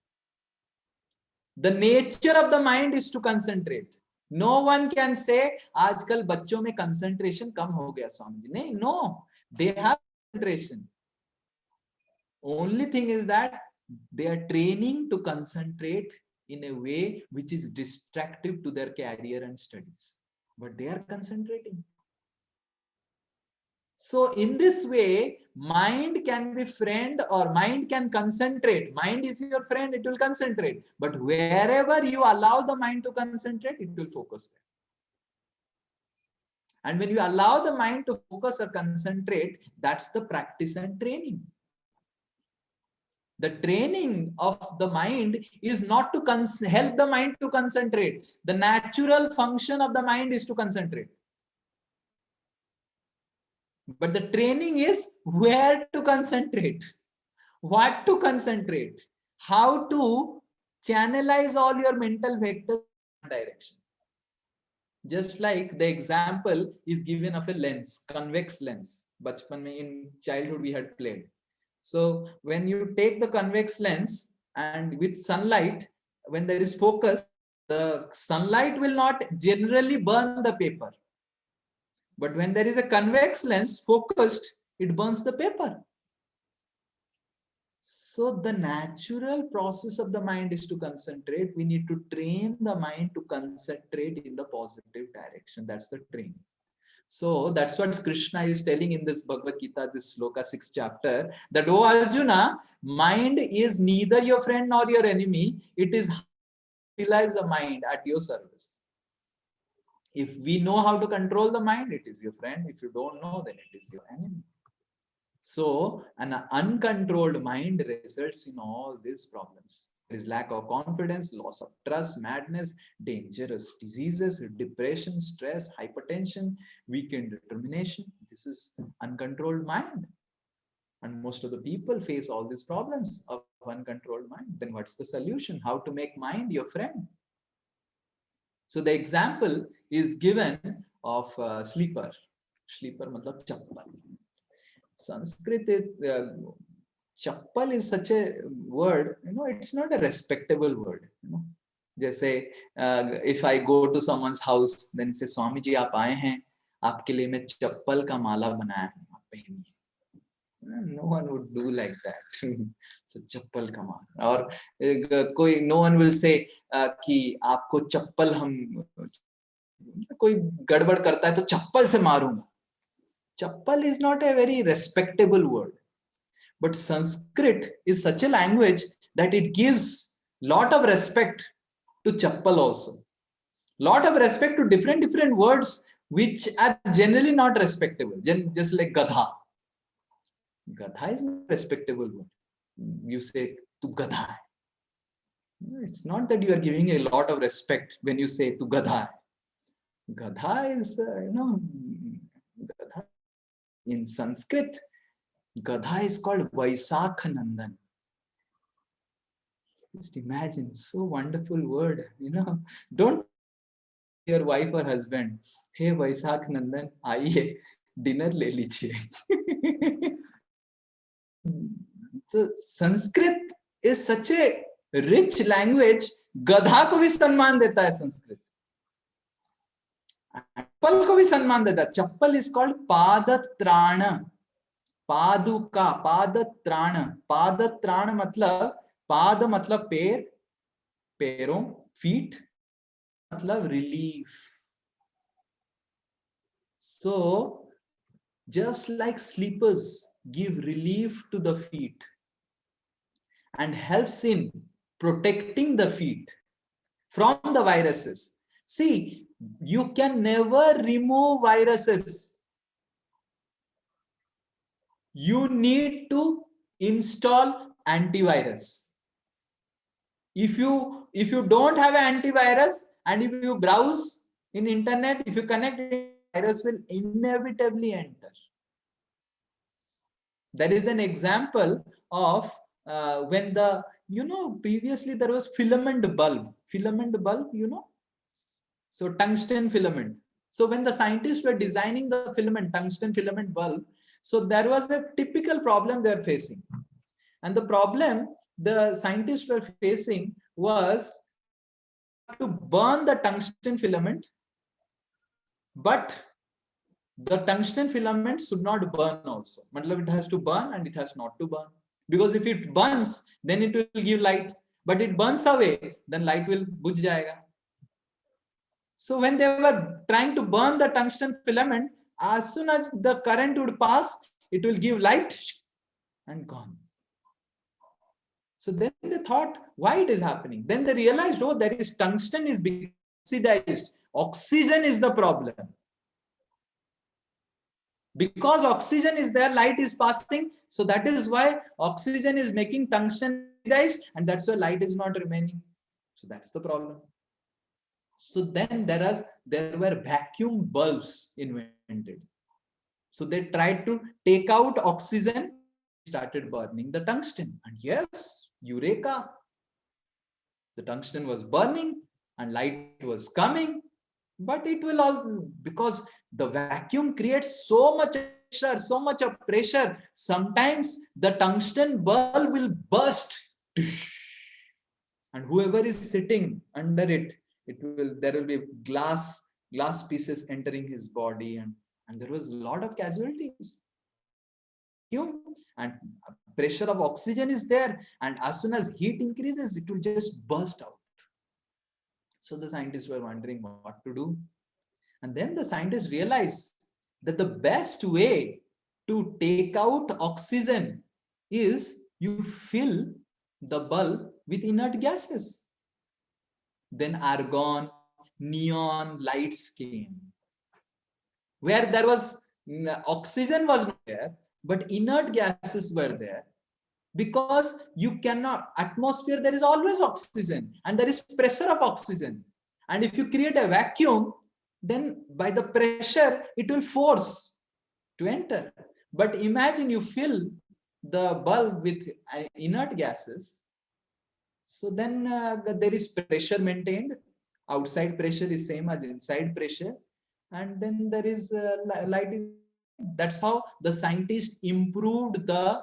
B: The nature of the mind is to concentrate. No one can say आजकल बच्चों में concentration कम हो गया स्वामी जी, नहीं, no, they have concentration. Only thing is that they are training to concentrate in a way which is distractive to their career and studies, but they are concentrating. So in this way, mind can be friend, or mind can concentrate. Mind is your friend, it will concentrate. But wherever you allow the mind to concentrate, it will focus there. And when you allow the mind to focus or concentrate, that's the practice and training. The training of the mind is not to help the mind to concentrate. The natural function of the mind is to concentrate. But the training is where to concentrate, what to concentrate, how to channelize all your mental vectors in direction. Just like the example is given of a lens, convex lens. Bachpan mein, in childhood we had played. So when you take the convex lens and with sunlight, when there is focus, the sunlight will not generally burn the paper. But when there is a convex lens focused, it burns the paper. So the natural process of the mind is to concentrate. We need to train the mind to concentrate in the positive direction. That's the training. So that's what Krishna is telling in this Bhagavad Gita, this Sloka 6th chapter, that, oh Arjuna, mind is neither your friend nor your enemy. It is how to utilize the mind at your service. If we know how to control the mind, it is your friend. If you don't know, then it is your enemy. So an uncontrolled mind results in all these problems. There is lack of confidence, loss of trust, madness, dangerous diseases, depression, stress, hypertension, weakened determination. This is uncontrolled mind. And most of the people face all these problems of uncontrolled mind. Then what's the solution? How to make mind your friend? So the example is given of sleeper. Sleeper matlab chappal. Sanskrit is chappal is such a word, it's not a respectable word. Just say, if I go to someone's house, then say, Swami ji, aap aaye hain, aapke liye main chappal ka mala banaya hai, aap pehniye. No one would do like that. So chappal ka mala. Or no one will say कि आपको चप्पल हम कोई गड़बड़ करता है तो चप्पल से मारूंगा. Chappal is not a very respectable word. But Sanskrit is such a language that it gives lot of respect to chappal also. Lot of respect to different words which are generally not respectable. Just like gadha. Gadha is not a respectable word. You say tu gadha hai. It's not that you are giving a lot of respect when you say tu gadha hai. Gadha is, gadha. In Sanskrit, Gadha is called Vaisakha Nandan. Just imagine, so wonderful word, Don't your wife or husband, hey Vaisakh Nandan, आइए dinner ले लीजिए. So Sanskrit is such a rich language. गधा को भी सम्मान देता है संस्कृत. चप्पल को भी सम्मान देता है. चप्पल is called पादत्राण. पादुका, पादत्राण. पादत्राण मतलब, पाद मतलब पैर, पैरों, feet मतलब relief. So just like slippers give relief to the feet and helps in protecting the feet from the viruses. See, you can never remove viruses. You need to install antivirus. If you don't have an antivirus, and if you browse in internet, if you connect, virus will inevitably enter. There is an example of when the, previously there was filament bulb. Filament bulb, So tungsten filament. So when the scientists were designing the filament, tungsten filament bulb, so there was a typical problem they were facing. And the problem the scientists were facing was to burn the tungsten filament, but the tungsten filament should not burn also. Matlab, it has to burn and it has not to burn. Because if it burns, then it will give light. But it burns away, then light will bujh jayega. So when they were trying to burn the tungsten filament, as soon as the current would pass, it will give light and gone. So then they thought, why it is happening? Then they realized, oh, there is tungsten is being oxidized. Oxygen is the problem. Because oxygen is there, light is passing. So that is why oxygen is making tungsten oxidized, and that's why light is not remaining. So that's the problem. So then there were vacuum bulbs invented. So they tried to take out oxygen, started burning the tungsten, and yes, eureka! The tungsten was burning and light was coming, but it will all, because the vacuum creates so much pressure, so much of pressure. Sometimes the tungsten bulb will burst, and whoever is sitting under it, there will be glass pieces entering his body, and there was a lot of casualties. And pressure of oxygen is there, and as soon as heat increases, it will just burst out. So the scientists were wondering what to do. And then the scientists realized that the best way to take out oxygen is you fill the bulb with inert gases. Then argon, neon lights came. Where there was oxygen was not there, but inert gases were there. Because you cannot, atmosphere, there is always oxygen and there is pressure of oxygen. And if you create a vacuum, then by the pressure, it will force to enter. But imagine you fill the bulb with inert gases. So then there is pressure maintained. Outside pressure is same as inside pressure. And then there is light. That's how the scientists improved the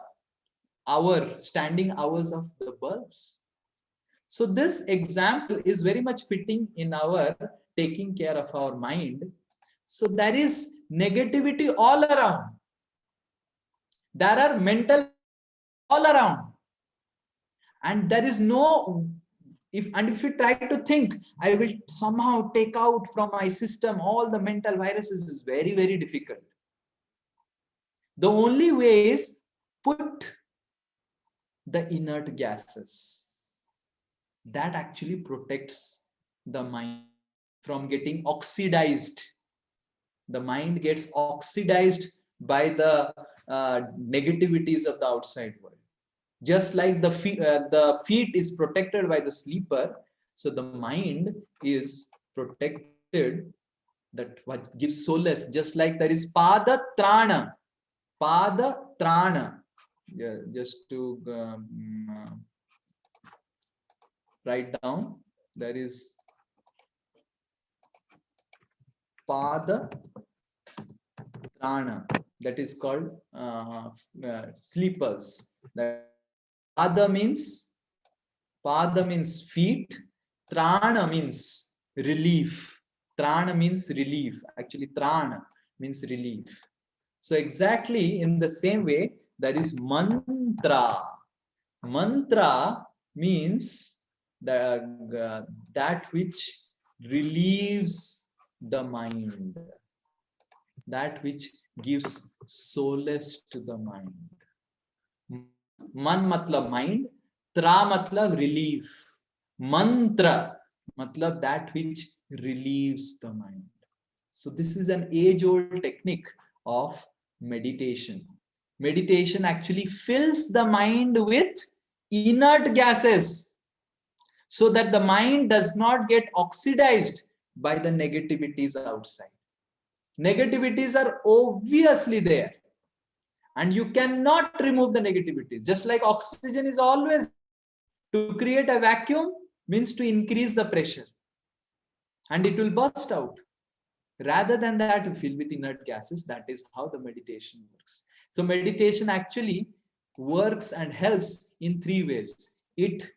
B: standing hours of the bulbs. So this example is very much fitting in our taking care of our mind. So there is negativity all around. There are mental all around. And there is no, if you try to think, I will somehow take out from my system all the mental viruses, is very, very difficult. The only way is put the inert gases. That actually protects the mind from getting oxidized. The mind gets oxidized by the negativities of the outside world. Just like the feet is protected by the sleeper, so the mind is protected, that what gives solace. Just like there is pada trana. Yeah, just to write down, there is pada trana, that is called sleepers. That pada means feet, trana means relief. Trana means relief. Actually, trana means relief. So exactly in the same way, there is mantra. Mantra means that which relieves the mind, that which gives solace to the mind. Man matlab mind, tra matlab relief, mantra matlab that which relieves the mind. So this is an age-old technique of meditation. Meditation actually fills the mind with inert gases so that the mind does not get oxidized by the negativities outside. Negativities are obviously there, and you cannot remove the negativities. Just like oxygen is always, to create a vacuum means to increase the pressure and it will burst out. Rather than that, to fill with inert gases. That is how the meditation works. So meditation actually works and helps in three ways. It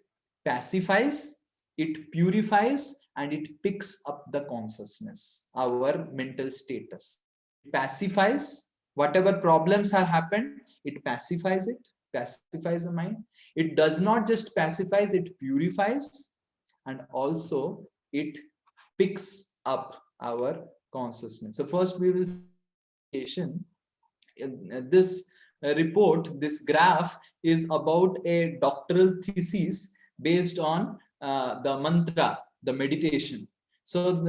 B: pacifies, it purifies, and it picks up the consciousness, our mental status. It pacifies whatever problems have happened, it pacifies it, pacifies the mind. It does not just pacifies, it purifies, and also it picks up our consciousness. So first we will see this report, this graph is about a doctoral thesis based on the mantra, the meditation. So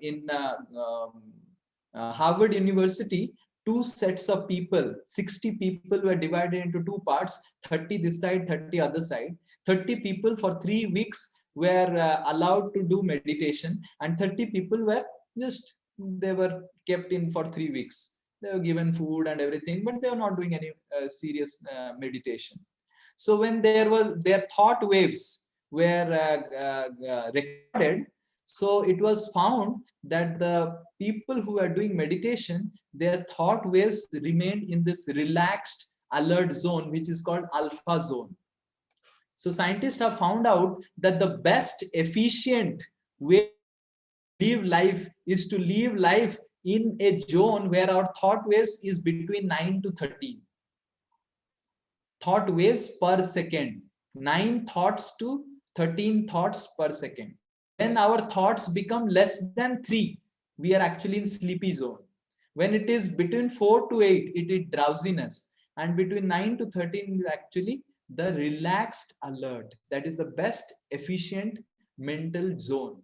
B: in Harvard University, two sets of people, 60 people were divided into two parts, 30 this side, 30 other side. 30 people for 3 weeks were allowed to do meditation, and 30 people were just, they were kept in for 3 weeks. They were given food and everything, but they were not doing any serious meditation. So when their thought waves were recorded, so it was found that the people who are doing meditation, their thought waves remained in this relaxed alert zone, which is called alpha zone. So scientists have found out that the best efficient way to live life is to live life in a zone where our thought waves is between 9 to 13 thought waves per second. 9 thoughts to 13 thoughts per second. When our thoughts become less than 3, we are actually in sleepy zone. When it is between 4 to 8, it is drowsiness, and between 9 to 13 is actually the relaxed alert. That is the best efficient mental zone.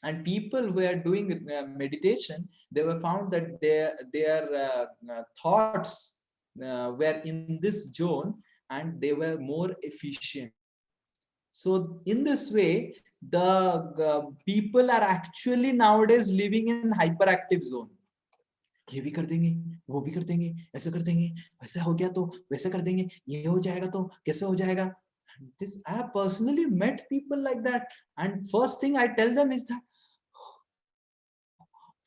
B: And people who are doing meditation, they were found that their thoughts were in this zone and they were more efficient. So in this way, the people are actually nowadays living in hyperactive zone. ये भी कर देंगे, वो भी कर देंगे, ऐसे कर देंगे, वैसे हो गया तो वैसे कर देंगे, ये हो जाएगा तो कैसे हो जाएगा. This, I have personally met people like that, and first thing I tell them is that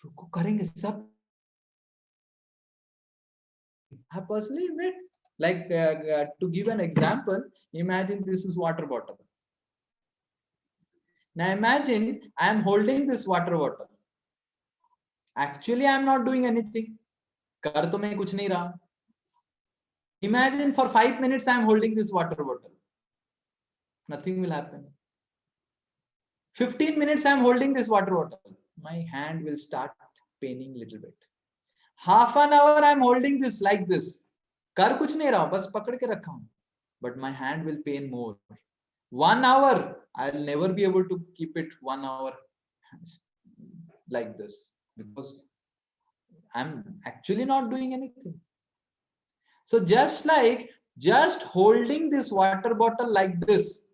B: रुको करेंगे सब. I personally met, like to give an example, imagine this is water bottle. Now imagine I am holding this water bottle. Actually, I am not doing anything. कर तो मैं कुछ नहीं रहा. Imagine for 5 minutes I am holding this water bottle. Nothing will happen. 15 minutes I am holding this water bottle. My hand will start paining a little bit. half an hour I'm holding this like this, कर कुछ नहीं रहा हूं, बस पकड़ के रखा हूं, but my hand will pain more. 1 hour I'll never be able to keep it 1 hour like this, because I'm actually not doing anything. So just like just holding this water bottle like this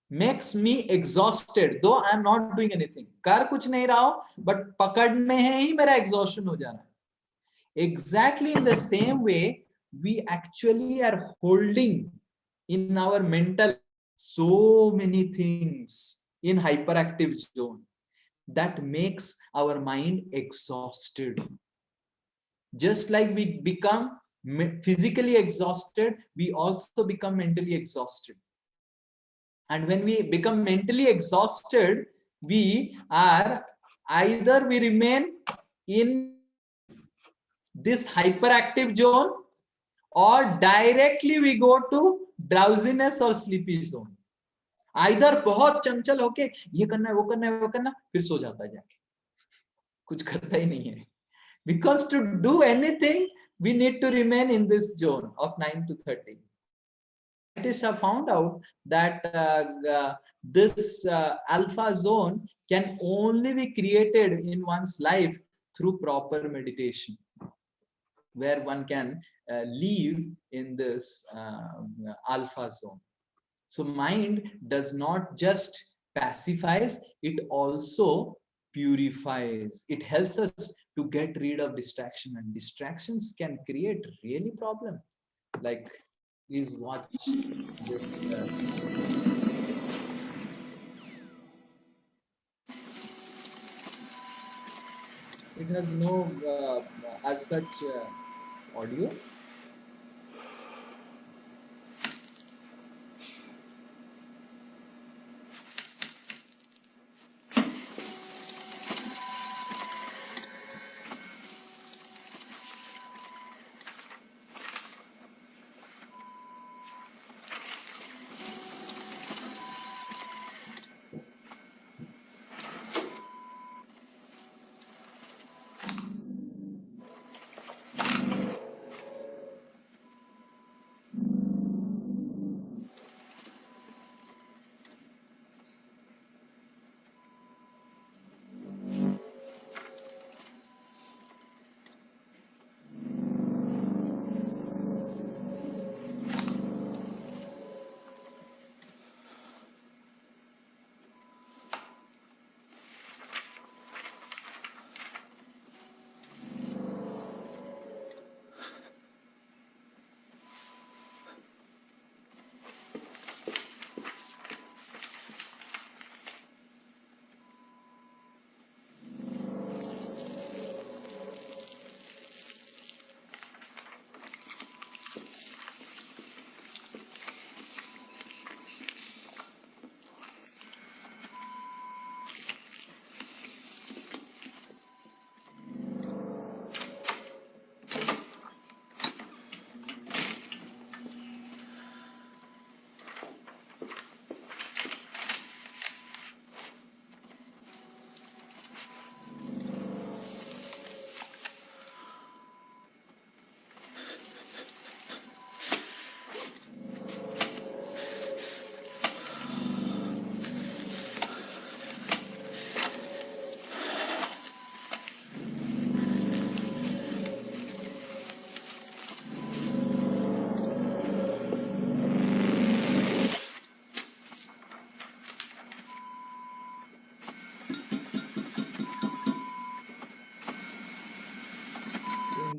B: makes me exhausted, though I'm not doing anything. कर कुछ नहीं रहा हूं, but पकड़ में ही मेरा exhaustion हो जा रहा है. Exactly in the same way, we actually are holding in our mental so many things in hyperactive zone that makes our mind exhausted. Just like we become physically exhausted, we also become mentally exhausted. And when we become mentally exhausted, we are either we remain in this hyperactive zone, or directly we go to drowsiness or sleepy zone. Either बहुत चंचल होके ये करना है, वो करना है, वो करना, फिर सो जाता है जाके, कुछ करता ही नहीं है. Because to do anything, we need to remain in this zone of 9 to 13. Scientists have found out that this alpha zone can only be created in one's life through proper meditation, where one can live in this alpha zone. So mind does not just pacifies, it also purifies. It helps us to get rid of distraction, and distractions can create really problem. Like, please watch this. It has no as such audio.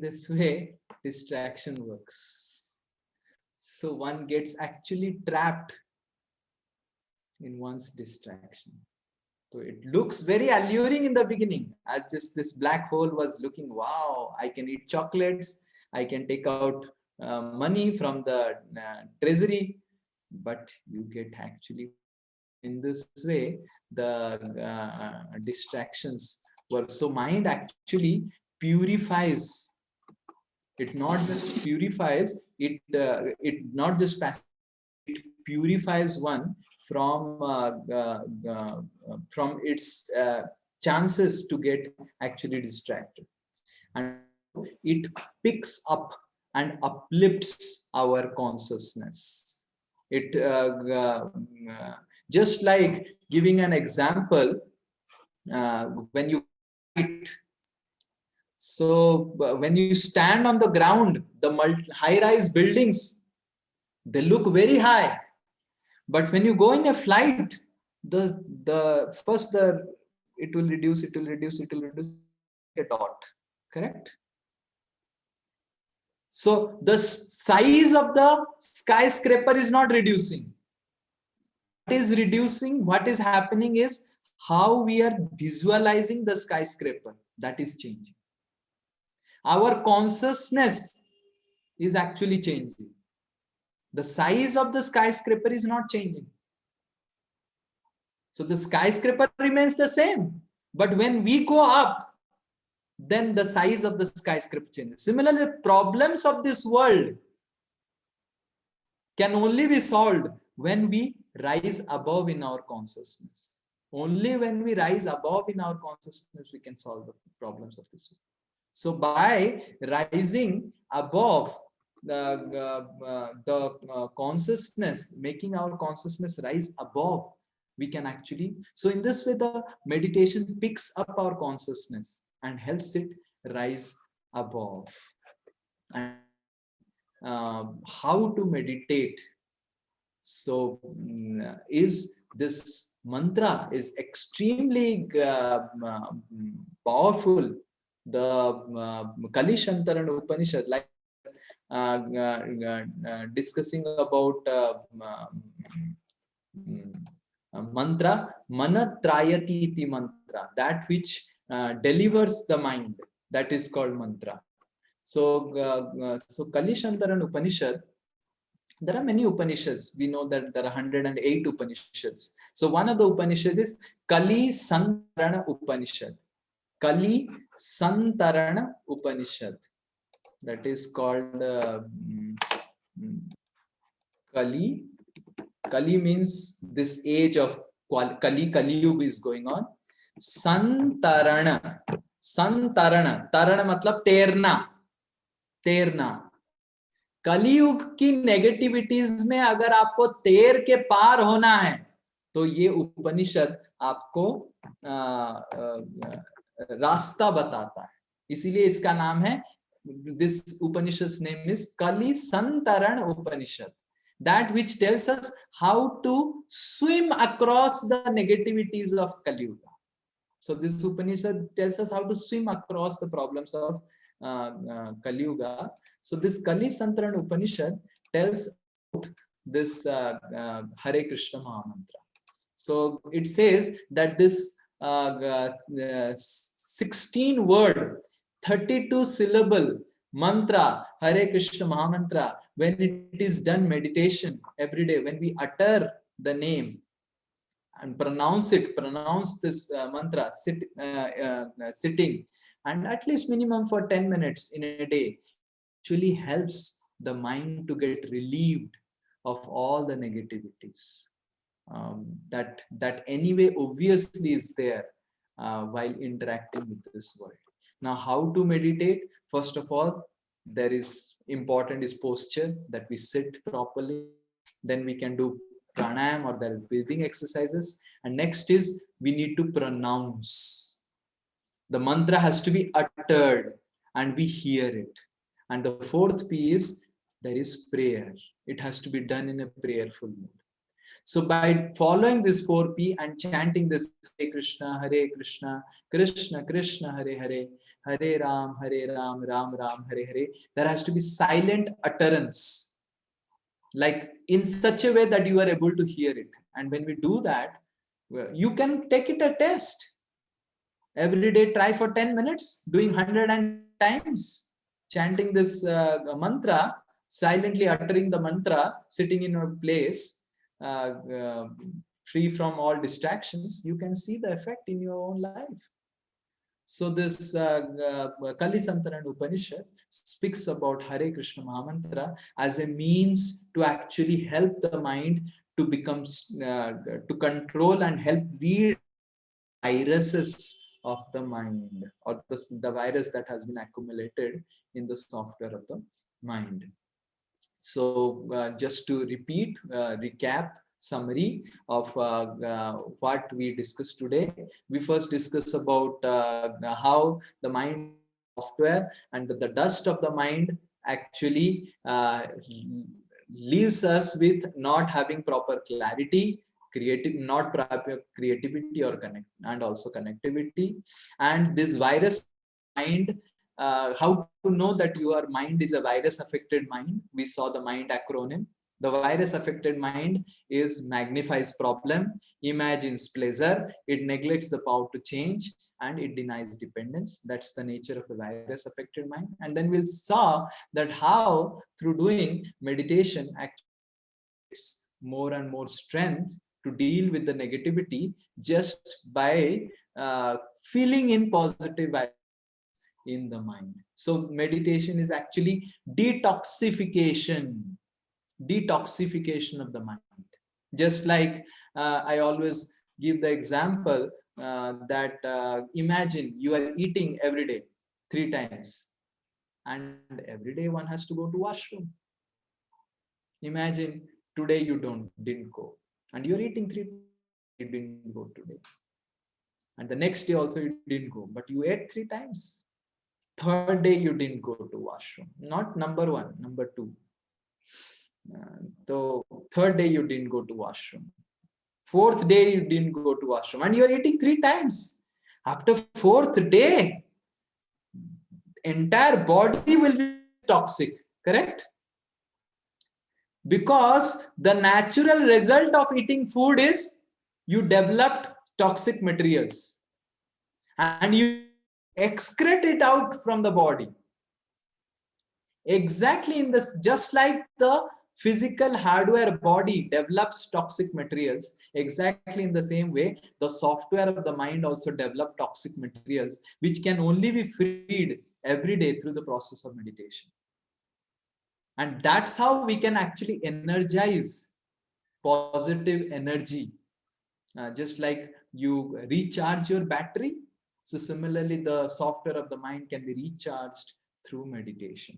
B: This way distraction works. So one gets actually trapped in one's distraction. So it looks very alluring in the beginning, as this black hole was looking, wow, I can eat chocolates, I can take out money from the treasury, but you get actually in this way the distractions work. So mind actually purifies. It not just purifies, it not just passes, it purifies one from its chances to get actually distracted. And it picks up and uplifts our consciousness. It just like giving an example, when you fight. So when you stand on the ground, the high-rise buildings, they look very high. But when you go in a flight, it will reduce a dot, correct? So the size of the skyscraper is not reducing. What is reducing, what is happening is how we are visualizing the skyscraper, that is changing. Our consciousness is actually changing. The size of the skyscraper is not changing. So the skyscraper remains the same. But when we go up, then the size of the skyscraper changes. Similarly, the problems of this world can only be solved when we rise above in our consciousness. Only when we rise above in our consciousness, we can solve the problems of this world. So by rising above the consciousness, making our consciousness rise above, we can actually, so in this way the meditation picks up our consciousness and helps it rise above. And how to meditate? So is this mantra is extremely powerful. The Kalishantaran Upanishad, like discussing about mantra, Manatrayati iti mantra, that which delivers the mind, that is called mantra. So, Kalishantaran Upanishad, there are many Upanishads. We know that there are 108 Upanishads. So one of the Upanishads is Kali Santarana Upanishad. Kali Santarana Upanishad. That is called Kali. Kali means this age of Kali Yuga is going on. Santarana. Santarana. Tarana matlab terna. Terna. कलियुग की negativities में अगर आपको तैर के पार होना है तो ये उपनिषद आपको रास्ता बताता है. इसीलिए इसका नाम है, this Upanishad's name is Kali Santaran Upanishad, that which tells us how to swim across the negativities of Kali Yuga. So this Upanishad tells us how to swim across the problems of Kali Yuga. So this Kali Santaran Upanishad tells this Hare Krishna Mahamantra. So it says that this 16 word, 32 syllable mantra, Hare Krishna Mahamantra, when it is done meditation every day, when we utter the name and pronounce this mantra sitting, and at least minimum for 10 minutes in a day, actually helps the mind to get relieved of all the negativities that anyway obviously is there while interacting with this world. Now, how to meditate? First of all, there is important is posture, that we sit properly. Then we can do pranayam or the breathing exercises. And next is we need to pronounce. The mantra has to be uttered and we hear it. And the fourth P is there is prayer. It has to be done in a prayerful mood. So by following this 4P and chanting this Hare Krishna, Krishna Krishna, Hare Hare, Hare Ram, Ram Ram, Hare Hare, there has to be silent utterance, like in such a way that you are able to hear it. And when we do that, you can take it a test. Every day, try for 10 minutes, doing 100 times, chanting this mantra, silently uttering the mantra, sitting in a place, free from all distractions. You can see the effect in your own life. So this Kali Santaran Upanishad speaks about Hare Krishna Mahamantra as a means to actually help the mind to become, to control and help read viruses of the mind, or the virus that has been accumulated in the software of the mind. So just to repeat, recap, summary of what we discussed today. We first discussed about how the mind software and the dust of the mind actually leaves us with not having proper clarity, not proper creativity or connect, and also connectivity. And this virus mind, how to know that your mind is a virus affected mind? We saw the mind acronym. The virus affected mind is magnifies problem, imagines pleasure, it neglects the power to change, and it denies dependence. That's the nature of the virus affected mind. And then we'll saw that how through doing meditation actually more and more strength to deal with the negativity just by feeling in positive in the mind. So meditation is actually detoxification of the mind. Just like I always give the example that imagine you are eating every day 3 times, and every day one has to go to washroom. Imagine today you didn't go, and you're eating 3 times, you didn't go today, and the next day also you didn't go, but you ate 3 times. Third day you didn't go to washroom, not number 1, number 2. So third day you didn't go to washroom. Fourth day you didn't go to washroom, and you're eating 3 times. After 4th day, entire body will be toxic, correct? Because the natural result of eating food is you developed toxic materials and you excrete it out from the body. Exactly in this, just like the physical hardware body develops toxic materials, exactly in the same way, the software of the mind also develops toxic materials, which can only be freed every day through the process of meditation. And that's how we can actually energize positive energy. Just like you recharge your battery, so similarly the software of the mind can be recharged through meditation.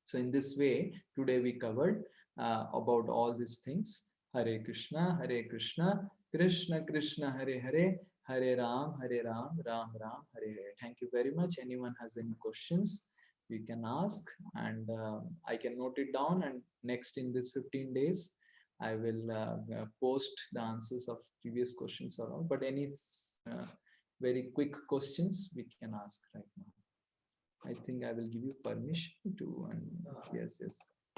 B: So in this way, today we covered about all these things. Hare Krishna, Krishna Krishna, Hare Hare, Hare Ram, Ram Ram, Hare Hare. Thank you very much. Anyone has any questions, we can ask, and I can note it down, and next in this 15 days, I will post the answers of previous questions or all, but any very quick questions we can ask right now. I think I will give you permission to unmute.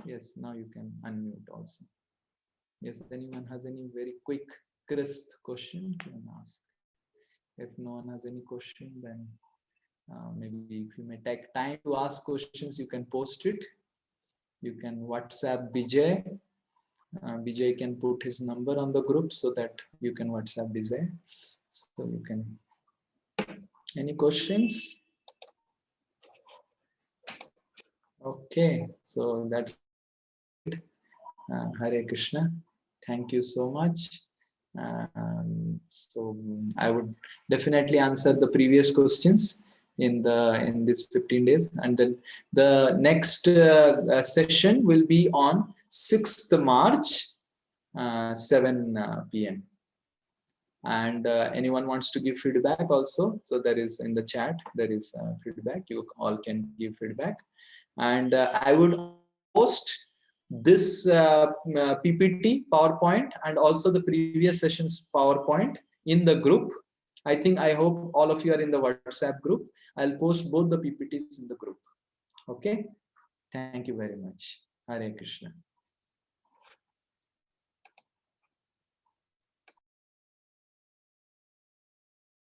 B: Yes, now you can unmute also. Yes, anyone has any very quick, crisp question, you can ask. If no one has any question, then maybe if you may take time to ask questions, you can post it. You can WhatsApp Bijay. Bijay can put his number on the group so that you can WhatsApp Bijay. So you can. Any questions? Okay, so that's it. Hare Krishna. Thank you so much. So I would definitely answer the previous questions in this 15 days, and then the next session will be on 6th March, 7 p.m. And anyone wants to give feedback also, so there is in the chat, there is feedback, you all can give feedback. And I would post this PPT PowerPoint and also the previous sessions PowerPoint in the group. I hope all of you are in the WhatsApp group. I'll post both the PPTs in the group. Okay. Thank you very much. Hare Krishna.